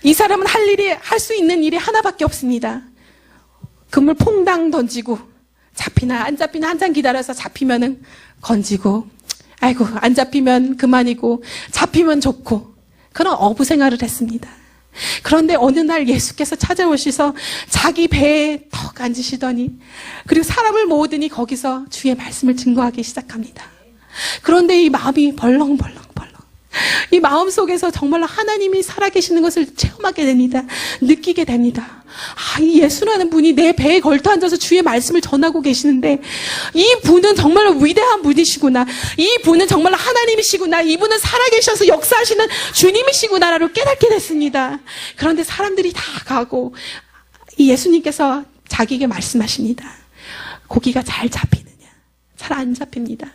S2: 이 사람은 할 수 있는 일이 하나밖에 없습니다. 그물 퐁당 던지고 잡히나 안 잡히나 한참 기다려서 잡히면은 건지고 아이고 안 잡히면 그만이고 잡히면 좋고 그런 어부 생활을 했습니다. 그런데 어느 날 예수께서 찾아오셔서 자기 배에 턱 앉으시더니 그리고 사람을 모으더니 거기서 주의 말씀을 증거하기 시작합니다. 그런데 이 마음이 벌렁벌렁 이 마음 속에서 정말로 하나님이 살아계시는 것을 체험하게 됩니다. 느끼게 됩니다. 이 예수라는 분이 내 배에 걸터 앉아서 주의 말씀을 전하고 계시는데 이 분은 정말로 위대한 분이시구나. 이 분은 정말로 하나님이시구나. 이분은 살아계셔서 역사하시는 주님이시구나라고 깨닫게 됐습니다. 그런데 사람들이 다 가고 이 예수님께서 자기에게 말씀하십니다. 고기가 잘 잡히느냐? 잘 안 잡힙니다.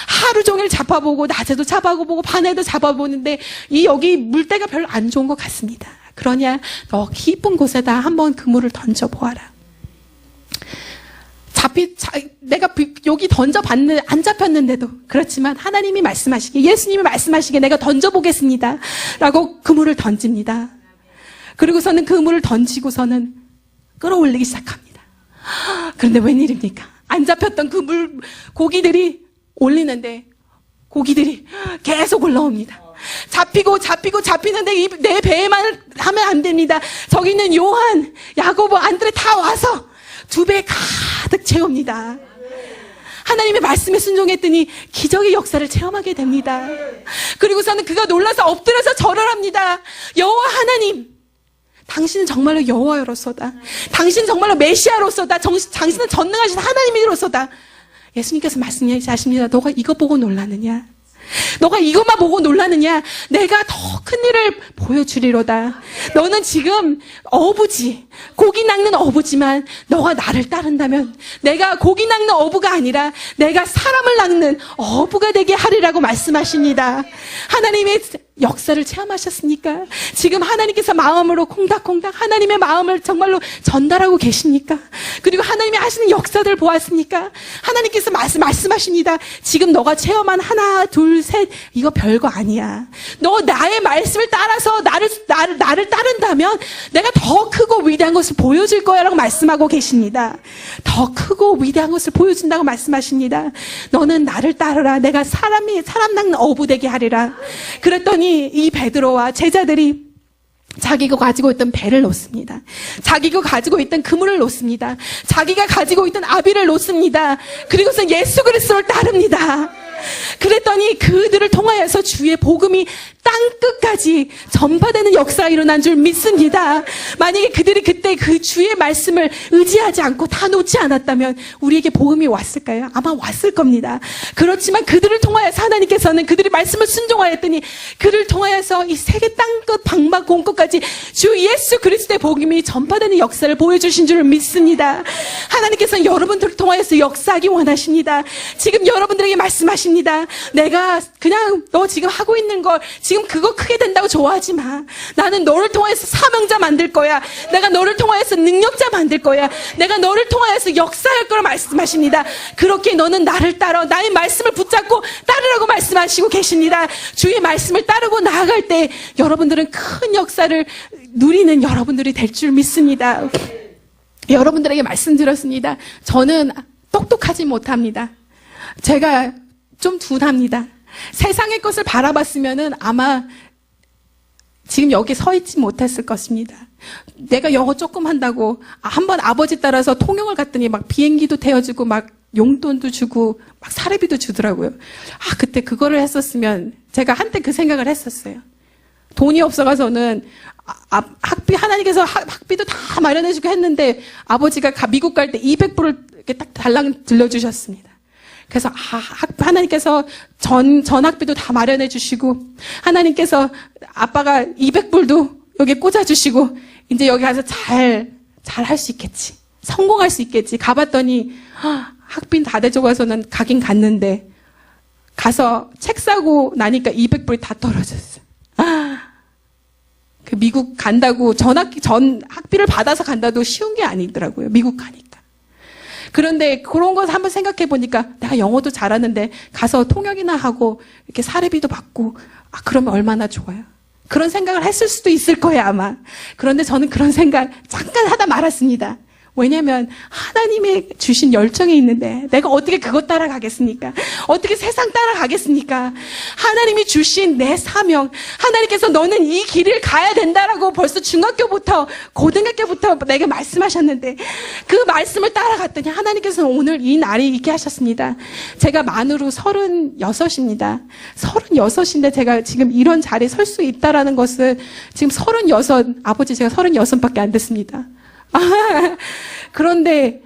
S2: 하루 종일 잡아보고 낮에도 잡아보고 밤에도 잡아보는데 여기 물때가 별로 안 좋은 것 같습니다. 그러냐 더 깊은 곳에다 한번 그물을 던져보아라. 내가 여기 던져봤는데 안 잡혔는데도 그렇지만 하나님이 말씀하시기에 예수님이 말씀하시기에 내가 던져보겠습니다 라고 그물을 던집니다. 그리고서는 그물을 던지고서는 끌어올리기 시작합니다. 그런데 웬일입니까? 안 잡혔던 그 고기들이 올리는데 고기들이 계속 올라옵니다. 잡히는데 내 배에만 하면 안 됩니다. 저기 있는 요한, 야고보, 안드레 다 와서 두 배 가득 채웁니다. 하나님의 말씀에 순종했더니 기적의 역사를 체험하게 됩니다. 그리고서는 그가 놀라서 엎드려서 절을 합니다. 여호와 하나님, 당신은 정말로 여호와로서다. 당신은 정말로 메시아로서다. 당신은 전능하신 하나님이로서다. 예수님께서 말씀하십니다. 너가 이거 보고 놀라느냐? 너가 이것만 보고 놀라느냐? 내가 더 큰 일을 보여주리로다. 너는 지금 어부지, 고기 낚는 어부지만 너가 나를 따른다면 내가 고기 낚는 어부가 아니라 내가 사람을 낚는 어부가 되게 하리라고 말씀하십니다. 하나님의 역사를 체험하셨습니까? 지금 하나님께서 마음으로 콩닥콩닥 하나님의 마음을 정말로 전달하고 계십니까? 그리고 하나님이 하시는 역사들을 보았습니까? 하나님께서 말씀하십니다. 지금 너가 체험한 하나, 둘, 셋, 이거 별거 아니야. 너 나의 말씀을 따라서 나를 따른다면 내가 더 크고 위대한 것을 보여줄 거야 라고 말씀하고 계십니다. 더 크고 위대한 것을 보여준다고 말씀하십니다. 너는 나를 따르라. 내가 사람 낚는 어부 되게 하리라. 그랬더니 이 베드로와 제자들이 자기가 가지고 있던 배를 놓습니다. 자기가 가지고 있던 그물을 놓습니다. 자기가 가지고 있던 아비를 놓습니다. 그리고서 예수 그리스도를 따릅니다. 그랬더니 그들을 통하여서 주의 복음이 땅끝까지 전파되는 역사가 일어난 줄 믿습니다. 만약에 그들이 그때 그 주의 말씀을 의지하지 않고 다 놓지 않았다면 우리에게 복음이 왔을까요? 아마 왔을 겁니다. 그렇지만 그들을 통하여서 하나님께서는 그들이 말씀을 순종하였더니 그를 통하여서 이 세계 땅끝 방방 공끝까지 주 예수 그리스도의 복음이 전파되는 역사를 보여주신 줄 믿습니다. 하나님께서는 여러분들을 통하여서 역사하기 원하십니다. 지금 여러분들에게 말씀하십니다. 내가 그냥 너 지금 하고 있는 걸 지금 그거 크게 된다고 좋아하지 마. 나는 너를 통해서 사명자 만들 거야. 내가 너를 통해서 능력자 만들 거야. 내가 너를 통해서 역사할 거라 말씀하십니다. 그렇게 너는 나를 따라 나의 말씀을 붙잡고 따르라고 말씀하시고 계십니다. 주의 말씀을 따르고 나아갈 때 여러분들은 큰 역사를 누리는 여러분들이 될 줄 믿습니다. 여러분들에게 말씀드렸습니다. 저는 똑똑하지 못합니다. 제가 좀 둔합니다. 세상의 것을 바라봤으면은 아마 지금 여기 서 있지 못했을 것입니다. 내가 영어 조금 한다고 한번 아버지 따라서 통영을 갔더니 막 비행기도 태워주고 막 용돈도 주고 막 사례비도 주더라고요. 그때 그거를 했었으면 제가 한때 그 생각을 했었어요. 돈이 없어가서는 학비 하나님께서 학비도 다 마련해주고 했는데 아버지가 미국 갈 때 200불을 이렇게 딱 달랑 들려주셨습니다. 그래서 하나님께서 전 학비도 다 마련해 주시고 하나님께서 아빠가 200불도 여기에 꽂아 주시고 이제 여기 가서 잘 할 수 있겠지. 성공할 수 있겠지. 가봤더니 학비 다 대줘가서는 가긴 갔는데 가서 책 사고 나니까 200불이 다 떨어졌어요. 그 미국 간다고 전 학비를 받아서 간다도 쉬운 게 아니더라고요. 미국 가니까. 그런데 그런 거 한번 생각해 보니까 내가 영어도 잘하는데 가서 통역이나 하고 이렇게 사례비도 받고 그러면 얼마나 좋아요. 그런 생각을 했을 수도 있을 거예요 아마. 그런데 저는 그런 생각 잠깐 하다 말았습니다. 왜냐하면 하나님의 주신 열정이 있는데 내가 어떻게 그것 따라가겠습니까? 어떻게 세상 따라가겠습니까? 하나님이 주신 내 사명, 하나님께서 너는 이 길을 가야 된다라고 벌써 중학교부터 고등학교부터 내게 말씀하셨는데 그 말씀을 따라갔더니 하나님께서는 오늘 이 날이 있게 하셨습니다. 제가 만으로 36입니다. 36인데 제가 지금 이런 자리에 설 수 있다라는 것은 지금 36, 아버지 제가 36밖에 안 됐습니다. 그런데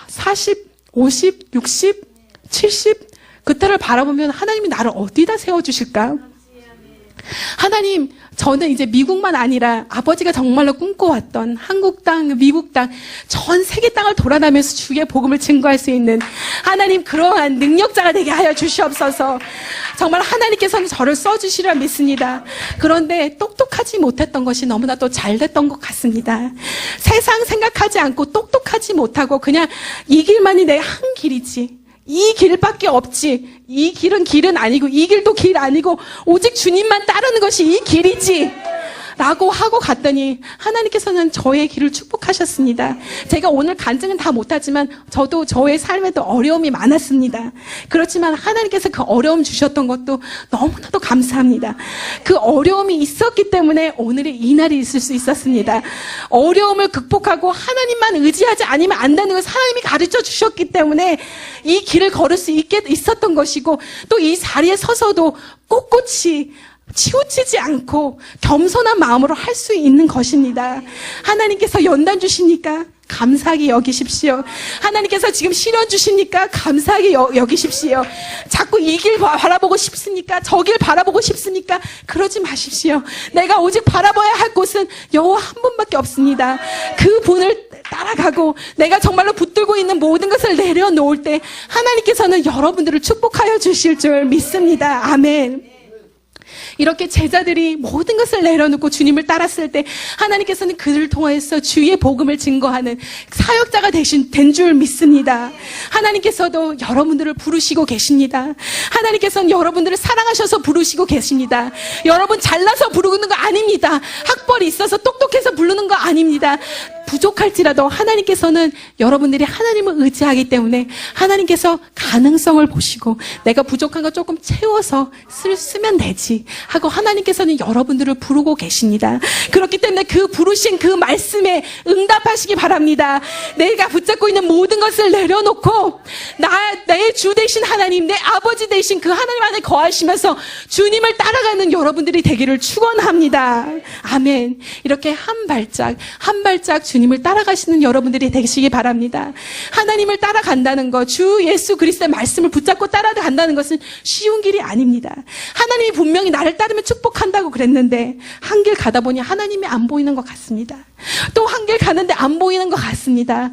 S2: 40, 50, 60, 70 그때를 바라보면 하나님이 나를 어디다 세워주실까? 하나님, 저는 이제 미국만 아니라 아버지가 정말로 꿈꿔왔던 한국 땅, 미국 땅, 전 세계 땅을 돌아다니면서 주의 복음을 증거할 수 있는 하나님 그러한 능력자가 되게 하여 주시옵소서. 정말 하나님께서는 저를 써주시리라 믿습니다. 그런데 똑똑하지 못했던 것이 너무나 또 잘됐던 것 같습니다. 세상 생각하지 않고 똑똑하지 못하고 그냥 이 길만이 내 한 길이지. 이 길밖에 없지. 이 길은 길은 아니고 이 길도 길 아니고 오직 주님만 따르는 것이 이 길이지 라고 하고 갔더니 하나님께서는 저의 길을 축복하셨습니다. 제가 오늘 간증은 다 못하지만 저도 저의 삶에도 어려움이 많았습니다. 그렇지만 하나님께서 그 어려움 주셨던 것도 너무나도 감사합니다. 그 어려움이 있었기 때문에 오늘의 이 날이 있을 수 있었습니다. 어려움을 극복하고 하나님만 의지하지 않으면 안 되는 것을 하나님이 가르쳐 주셨기 때문에 이 길을 걸을 수 있었던 것이고, 또 이 자리에 서서도 꼿꼿이 치우치지 않고 겸손한 마음으로 할 수 있는 것입니다. 하나님께서 연단 주시니까 감사하게 여기십시오. 하나님께서 지금 시련 주시니까 감사하게 여기십시오. 자꾸 이 길 바라보고 싶습니까? 저 길 바라보고 싶습니까? 그러지 마십시오. 내가 오직 바라봐야 할 곳은 여호와 한 분밖에 없습니다. 그 분을 따라가고 내가 정말로 붙들고 있는 모든 것을 내려놓을 때 하나님께서는 여러분들을 축복하여 주실 줄 믿습니다. 아멘. 이렇게 제자들이 모든 것을 내려놓고 주님을 따랐을 때 하나님께서는 그들을 통해서 주의 복음을 증거하는 사역자가 된 줄 믿습니다. 하나님께서도 여러분들을 부르시고 계십니다. 하나님께서는 여러분들을 사랑하셔서 부르시고 계십니다. 여러분 잘나서 부르는 거 아닙니다. 학벌이 있어서 똑똑해서 부르는 거 아닙니다. 부족할지라도 하나님께서는 여러분들이 하나님을 의지하기 때문에 하나님께서 가능성을 보시고 내가 부족한 거 조금 채워서 쓰면 되지 하고 하나님께서는 여러분들을 부르고 계십니다. 그렇기 때문에 그 부르신 그 말씀에 응답하시기 바랍니다. 내가 붙잡고 있는 모든 것을 내려놓고 내 주 되신 하나님, 내 아버지 되신 그 하나님 안에 거하시면서 주님을 따라가는 여러분들이 되기를 축원합니다. 아멘. 이렇게 한 발짝 주님을 따라가시는 여러분들이 되시기 바랍니다. 하나님을 따라간다는 것, 주 예수 그리스도의 말씀을 붙잡고 따라간다는 것은 쉬운 길이 아닙니다. 하나님이 분명히 나를 따르면 축복한다고 그랬는데 한 길 가다 보니 하나님이 안 보이는 것 같습니다. 또 한 길 가는데 안 보이는 것 같습니다.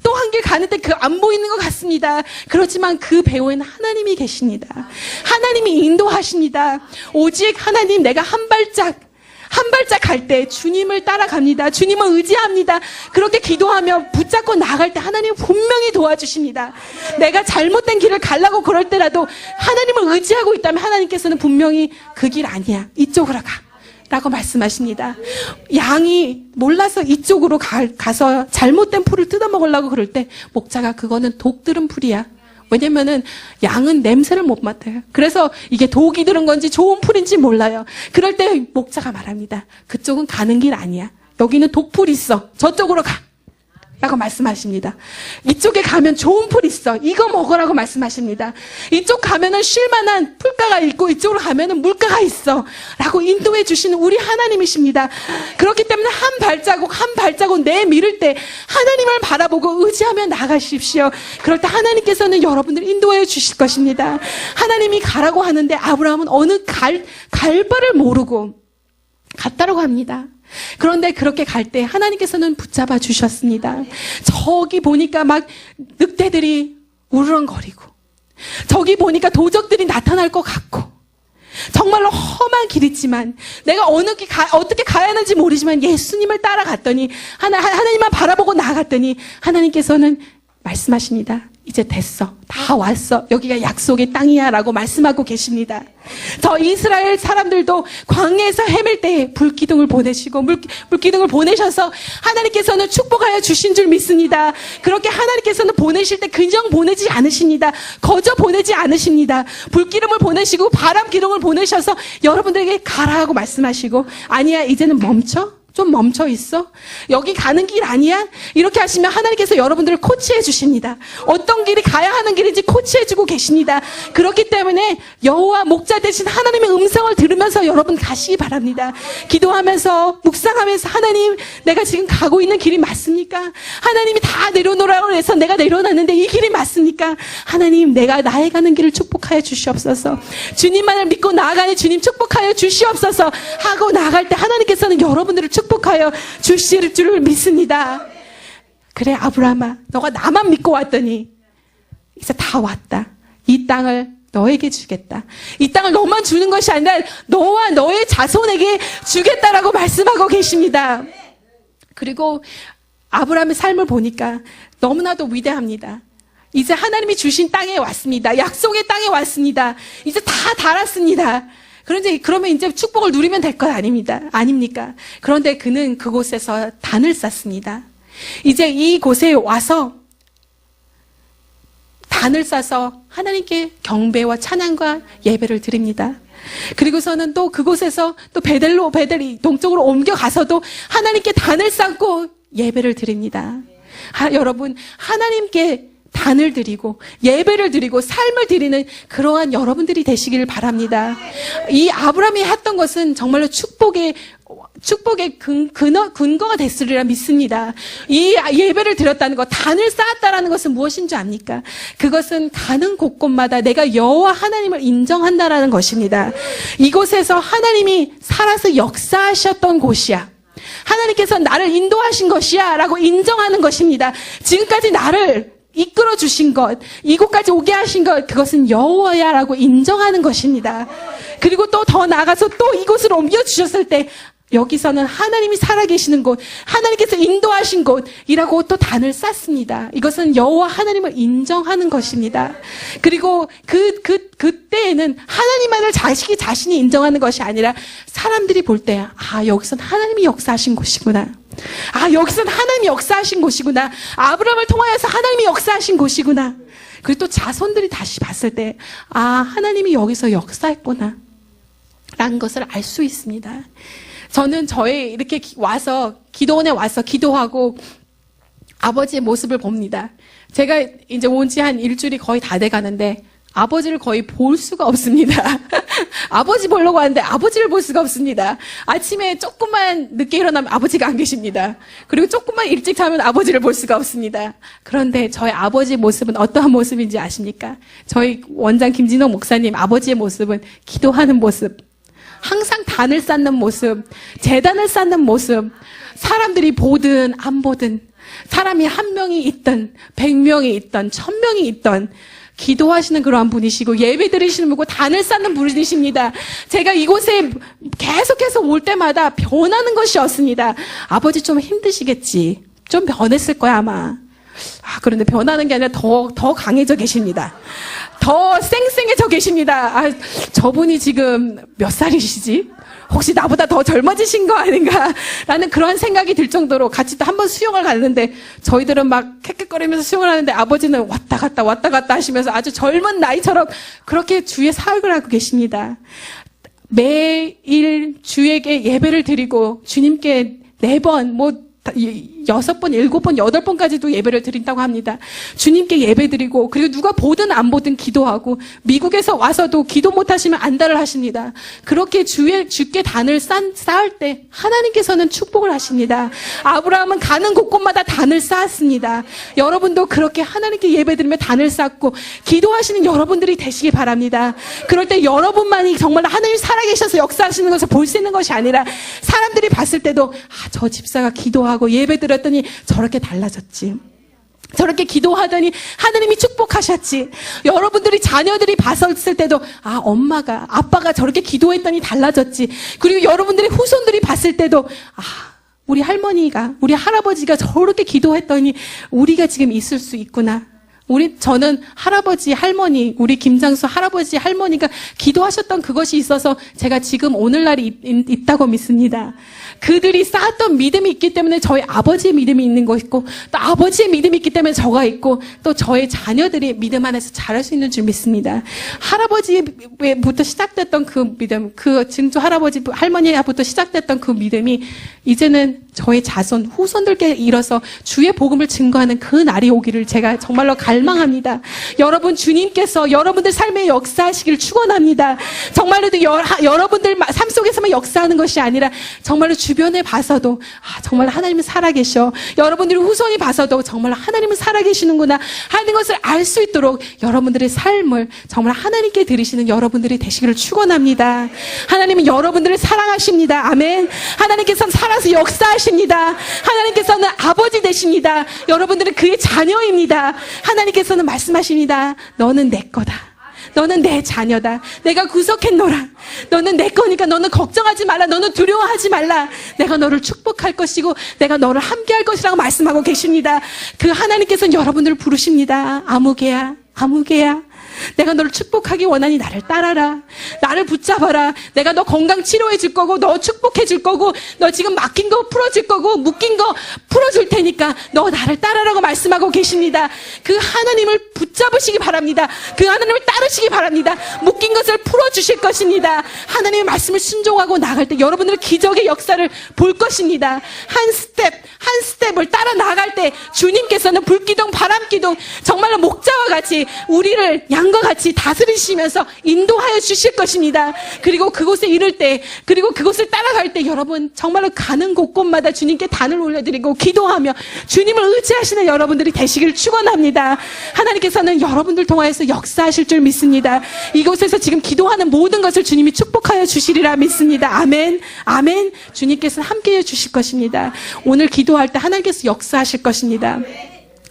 S2: 또 한 길 가는데 그 안 보이는 것 같습니다. 그렇지만 그 배후에는 하나님이 계십니다. 하나님이 인도하십니다. 오직 하나님, 내가 한 발짝 갈 때 주님을 따라갑니다. 주님을 의지합니다. 그렇게 기도하며 붙잡고 나갈 때 하나님은 분명히 도와주십니다. 내가 잘못된 길을 가려고 그럴 때라도 하나님을 의지하고 있다면 하나님께서는 분명히 그 길 아니야, 이쪽으로 가 라고 말씀하십니다. 양이 몰라서 이쪽으로 가서 잘못된 풀을 뜯어먹으려고 그럴 때 목자가 그거는 독 들은 풀이야, 왜냐면은 양은 냄새를 못 맡아요. 그래서 이게 독이 들은 건지 좋은 풀인지 몰라요. 그럴 때 목자가 말합니다. 그쪽은 가는 길 아니야. 여기는 독풀이 있어. 저쪽으로 가. 라고 말씀하십니다. 이쪽에 가면 좋은 풀 있어. 이거 먹으라고 말씀하십니다. 이쪽 가면은 쉴만한 풀가가 있고 이쪽으로 가면은 물가가 있어. 라고 인도해 주시는 우리 하나님이십니다. 그렇기 때문에 한 발자국 내밀을 때 하나님을 바라보고 의지하며 나가십시오. 그럴 때 하나님께서는 여러분들 인도해 주실 것입니다. 하나님이 가라고 하는데 아브라함은 어느 갈 바를 모르고 갔다라고 합니다. 그런데 그렇게 갈 때 하나님께서는 붙잡아 주셨습니다. 저기 보니까 막 늑대들이 우르렁거리고, 저기 보니까 도적들이 나타날 것 같고, 정말로 험한 길이지만 내가 어떻게 가야 하는지 모르지만 예수님을 따라갔더니 하나님만 바라보고 나아갔더니 하나님께서는 말씀하십니다. 이제 됐어. 다 왔어. 여기가 약속의 땅이야 라고 말씀하고 계십니다. 저 이스라엘 사람들도 광야에서 헤맬 때 불기둥을 보내시고 물기둥을 보내셔서 하나님께서는 축복하여 주신 줄 믿습니다. 그렇게 하나님께서는 보내실 때 그냥 보내지 않으십니다. 거저 보내지 않으십니다. 불기둥을 보내시고 바람 기둥을 보내셔서 여러분들에게 가라 하고 말씀하시고, 아니야 이제는 멈춰. 좀 멈춰 있어? 여기 가는 길 아니야? 이렇게 하시면 하나님께서 여러분들을 코치해 주십니다. 어떤 길이 가야 하는 길인지 코치해 주고 계십니다. 그렇기 때문에 여호와 목자 되신 하나님의 음성을 들으면서 여러분 가시기 바랍니다. 기도하면서 묵상하면서, 하나님 내가 지금 가고 있는 길이 맞습니까? 하나님이 다 내려놓으라고 해서 내가 내려놨는데 이 길이 맞습니까? 하나님 내가 나의 가는 길을 축복하여 주시옵소서. 주님만을 믿고 나아가는 주님 축복하여 주시옵소서 하고 나아갈 때 하나님께서는 여러분들을 축복하여 주실 줄을 믿습니다. 그래 아브라함아, 너가 나만 믿고 왔더니 이제 다 왔다. 이 땅을 너에게 주겠다. 이 땅을 너만 주는 것이 아니라 너와 너의 자손에게 주겠다라고 말씀하고 계십니다. 그리고 아브라함의 삶을 보니까 너무나도 위대합니다. 이제 하나님이 주신 땅에 왔습니다. 약속의 땅에 왔습니다. 이제 다 달았습니다. 그러면 이제 축복을 누리면 될 것 아닙니까? 그런데 그는 그곳에서 단을 쌓습니다. 이제 이곳에 와서 단을 쌓아서 하나님께 경배와 찬양과 예배를 드립니다. 그리고서는 또 그곳에서 또 베델이 동쪽으로 옮겨가서도 하나님께 단을 쌓고 예배를 드립니다. 여러분, 하나님께 단을 드리고 예배를 드리고 삶을 드리는 그러한 여러분들이 되시기를 바랍니다. 이 아브라함이 했던 것은 정말로 축복의 근거가 됐으리라 믿습니다. 이 예배를 드렸다는 것, 단을 쌓았다라는 것은 무엇인 줄 압니까? 그것은 가는 곳곳마다 내가 여호와 하나님을 인정한다라는 것입니다. 이곳에서 하나님이 살아서 역사하셨던 곳이야. 하나님께서 나를 인도하신 것이야 라고 인정하는 것입니다. 지금까지 나를 이끌어 주신 것, 이곳까지 오게 하신 것, 그것은 여호와야 라고 인정하는 것입니다. 그리고 또 더 나아가서 또 이곳으로 옮겨 주셨을 때 여기서는 하나님이 살아계시는 곳, 하나님께서 인도하신 곳이라고 또 단을 쌓습니다. 이것은 여호와 하나님을 인정하는 것입니다. 그리고 그때에는 하나님만을 자신이 인정하는 것이 아니라 사람들이 볼 때, 여기서는 하나님이 역사하신 곳이구나. 여기서는 하나님이 역사하신 곳이구나. 아브라함을 통하여서 하나님이 역사하신 곳이구나. 그리고 또 자손들이 다시 봤을 때, 하나님이 여기서 역사했구나. 라는 것을 알 수 있습니다. 저는 이렇게 기도원에 와서 기도하고 아버지의 모습을 봅니다. 제가 이제 온 지 한 일주일이 거의 다 돼 가는데 아버지를 거의 볼 수가 없습니다. 아버지 보려고 하는데 아버지를 볼 수가 없습니다. 아침에 조금만 늦게 일어나면 아버지가 안 계십니다. 그리고 조금만 일찍 자면 아버지를 볼 수가 없습니다. 그런데 저희 아버지의 모습은 어떠한 모습인지 아십니까? 저희 원장 김진호 목사님 아버지의 모습은 기도하는 모습, 항상 단을 쌓는 모습, 제단을 쌓는 모습, 사람들이 보든 안 보든, 사람이 1명이 있든 100명이 있든 1000명이 있든 기도하시는 그러한 분이시고 예배 드리시는 분이고 단을 쌓는 분이십니다. 제가 이곳에 계속해서 올 때마다 변하는 것이 없습니다. 아버지 좀 힘드시겠지. 좀 변했을 거야 아마. 그런데 변하는 게 아니라 더 강해져 계십니다. 더 쌩쌩해져 계십니다. 저분이 지금 몇 살이시지? 혹시 나보다 더 젊어지신 거 아닌가? 라는 그런 생각이 들 정도로 같이 또 한번 수영을 갔는데 저희들은 막 캑캑거리면서 수영을 하는데 아버지는 왔다 갔다 하시면서 아주 젊은 나이처럼 그렇게 주의 사역을 하고 계십니다. 매일 주에게 예배를 드리고 주님께 4번, 6번, 7번, 8번까지도 예배를 드린다고 합니다. 주님께 예배 드리고 그리고 누가 보든 안 보든 기도하고 미국에서 와서도 기도 못하시면 안달을 하십니다. 그렇게 주께 단을 쌓을 때 하나님께서는 축복을 하십니다. 아브라함은 가는 곳곳마다 단을 쌓았습니다. 여러분도 그렇게 하나님께 예배 드리며 단을 쌓고 기도하시는 여러분들이 되시기 바랍니다. 그럴 때 여러분만이 정말 하나님 살아계셔서 역사하시는 것을 볼 수 있는 것이 아니라 사람들이 봤을 때도 저 집사가 기도하고 예배 드렸더니 저렇게 달라졌지. 저렇게 기도하더니 하나님이 축복하셨지. 여러분들이 자녀들이 봤을 때도 엄마가 아빠가 저렇게 기도했더니 달라졌지. 그리고 여러분들의 후손들이 봤을 때도 우리 할머니가 우리 할아버지가 저렇게 기도했더니 우리가 지금 있을 수 있구나. 저는 할아버지, 할머니, 우리 김장수 할아버지, 할머니가 기도하셨던 그것이 있어서 제가 지금 오늘날이 있다고 믿습니다. 그들이 쌓았던 믿음이 있기 때문에 저희 아버지의 믿음이 있는 거 있고 또 아버지의 믿음이 있기 때문에 저가 있고 또 저의 자녀들이 믿음 안에서 자랄 수 있는 줄 믿습니다. 할아버지부터 시작됐던 그 믿음, 그 증조 할아버지, 할머니부터 시작됐던 그 믿음이 이제는 저의 자손, 후손들께 이뤄서 주의 복음을 증거하는 그 날이 오기를 제가 정말로 갈망합니다. 여러분, 주님께서 여러분들 삶에 역사하시길 축원합니다. 정말로도 여러분들 삶 속에서만 역사하는 것이 아니라 정말로 주변에 봐서도 정말 하나님은 살아계셔. 여러분들이 후손이 봐서도 정말 하나님은 살아계시는구나 하는 것을 알 수 있도록 여러분들의 삶을 정말 하나님께 드리시는 여러분들이 되시기를 축원합니다. 하나님은 여러분들을 사랑하십니다. 아멘. 하나님께서는 살아서 역사하십니다. 하나님께서는 아버지 되십니다. 여러분들은 그의 자녀입니다. 하나님께서는 말씀하십니다. 너는 내 거다. 너는 내 자녀다. 내가 구속했노라. 너는 내 거니까 너는 걱정하지 말라. 너는 두려워하지 말라. 내가 너를 축복할 것이고 내가 너를 함께할 것이라고 말씀하고 계십니다. 그 하나님께서는 여러분들을 부르십니다. 아무개야, 아무개야. 내가 너를 축복하기 원하니 나를 따라라. 나를 붙잡아라. 내가 너 건강 치료해 줄 거고 너 축복해 줄 거고 너 지금 막힌 거 풀어줄 거고 묶인 거 풀어줄 테니까 너 나를 따라라고 말씀하고 계십니다. 그 하나님을 붙잡으시기 바랍니다. 그 하나님을 따르시기 바랍니다. 묶인 것을 풀어주실 것입니다. 하나님의 말씀을 순종하고 나갈 때 여러분들은 기적의 역사를 볼 것입니다. 한 스텝을 따라 나갈 때 주님께서는 불기둥 바람기둥 정말로 목자와 같이 우리를 양과 같이 다스리시면서 인도하여 주실 것입니다. 그리고 그곳에 이를 때 그리고 그곳을 따라갈 때 여러분 정말로 가는 곳곳마다 주님께 단을 올려드리고 기도하며 주님을 의지하시는 여러분들이 되시기를 축원합니다. 하나님께서는 여러분들 통하여서 역사하실 줄 믿습니다. 이곳에서 지금 기도하는 모든 것을 주님이 축복하여 주시리라 믿습니다. 아멘. 아멘. 주님께서 함께해 주실 것입니다. 오늘 기도할 때 하나님께서 역사하실 것입니다.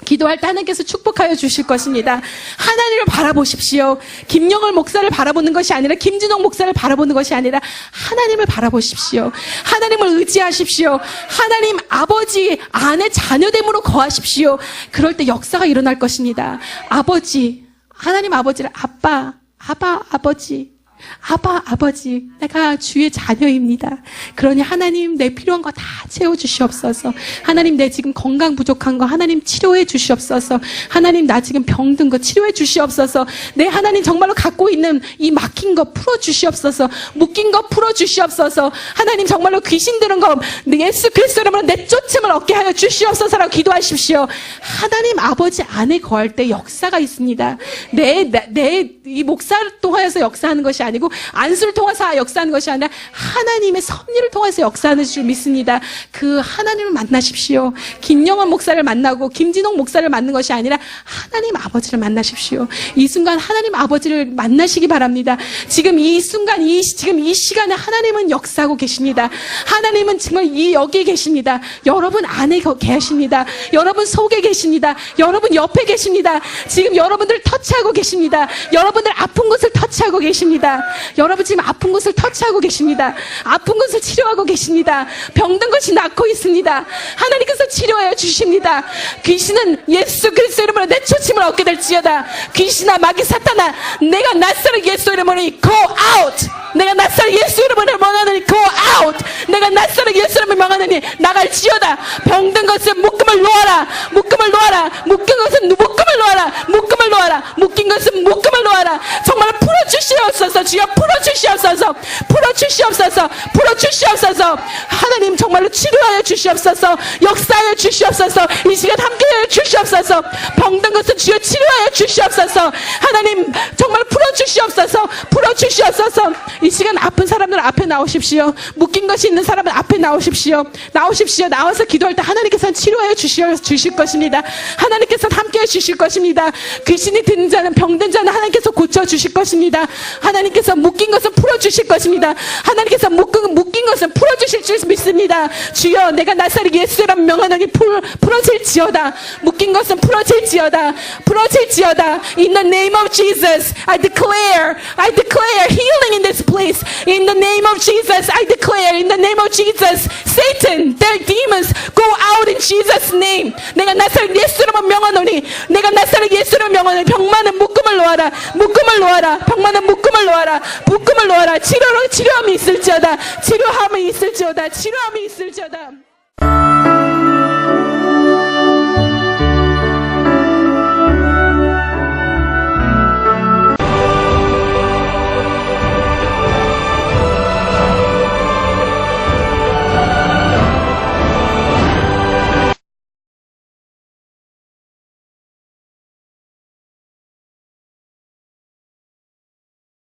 S2: 기도할 때 하나님께서 축복하여 주실 것입니다. 하나님을 바라보십시오. 김영월 목사를 바라보는 것이 아니라 김진홍 목사를 바라보는 것이 아니라 하나님을 바라보십시오. 하나님을 의지하십시오. 하나님 아버지 안에 자녀됨으로 거하십시오. 그럴 때 역사가 일어날 것입니다. 아버지, 하나님 아버지를 아버지, 내가 주의 자녀입니다. 그러니 하나님 내 필요한 거 다 채워주시옵소서. 하나님 내 지금 건강 부족한 거 하나님 치료해 주시옵소서. 하나님 나 지금 병든 거 치료해 주시옵소서. 내 하나님 정말로 갖고 있는 이 막힌 거 풀어주시옵소서. 묶인 거 풀어주시옵소서. 하나님 정말로 귀신 들은 거 예수 그리스도 이름으로 내쫓음을 얻게 하여 주시옵소서라고 기도하십시오. 하나님 아버지 안에 거할 때 역사가 있습니다. 내 이 목사를 통하여서 역사하는 것이 아니고 안수를 통해서 역사하는 것이 아니라 하나님의 섭리를 통해서 역사하는 줄 믿습니다. 그 하나님을 만나십시오. 김영원 목사를 만나고 김진홍 목사를 만난 것이 아니라 하나님 아버지를 만나십시오. 이 순간 하나님 아버지를 만나시기 바랍니다. 지금 이 순간 지금 이 시간에 하나님은 역사하고 계십니다. 하나님은 정말 여기 계십니다. 여러분 안에 계십니다. 여러분 속에 계십니다. 여러분 옆에 계십니다. 지금 여러분들 터치하고 계십니다. 여러분들 아픈 곳을 터치하고 계십니다. 여러분 지금 아픈 곳을 터치하고 계십니다. 아픈 곳을 치료하고 계십니다. 병든 것이 낫고 있습니다. 하나님께서 치료하여 주십니다. 귀신은 예수 그리스도 이름으로 내쫓음을 얻게 될지어다. 귀신아 마귀 사탄아 내가 낯설은 예수 이름으로 go out. 내가 낯설은 예수 이름으로 명하느니 go out. 내가 낯설은 예수 이름으로 명하느니 나갈지어다. 병든 것은 묶음을 놓아라. 묶음을 놓아라. 묶인 것은 묶음을 놓아라. 묶음을 놓아라. 묶인 것은 묶음을 놓아라. 정말 풀어주시옵소서. 주여 풀어주시옵소서. 풀어주시옵소서. 풀어주시옵소서. 하나님 정말로 치료하여 주시옵소서. 역사하여 주시옵소서. 이 시간 함께하여 주시옵소서. 병든 것은 주여 치료하여 주시옵소서. 하나님 정말 풀어주시옵소서. 풀어주시옵소서. 이 시간 아픈 사람들 앞에 나오십시오. 묶인 것이 있는 사람은 앞에 나오십시오. 나오십시오. 나와서 기도할 때 하나님께서 치료하여 주실 것입니다. 하나님께서 함께해 주실 것입니다. 귀신이 드는 자는 병든 자는 하나님께서 고쳐주실 것입니다. 하나님께서 묶인 것은 풀어주실 것입니다. 하나님께서 묶인 것은 풀어주실 줄 믿습니다. 주여 내가 나사렛 예수라는 명하노니 풀어질지어다. 묶인 것은 풀어질지어다. 풀어질지어다. In the name of Jesus I declare healing in this place. In the name of Jesus I declare in the name of Jesus Satan their demons go out in Jesus name. 내가 나사렛 예수라는 명하노니 내가 나사렛 예수라는 명하노니 병만은 묶음을 놓아라. 묶음을 놓아라. 병만은 묶음을 놓아라. 묶음을 놓아라. 치료함이 있을지어다. 치료함이 있을지어다. 치료함이 있을지어다.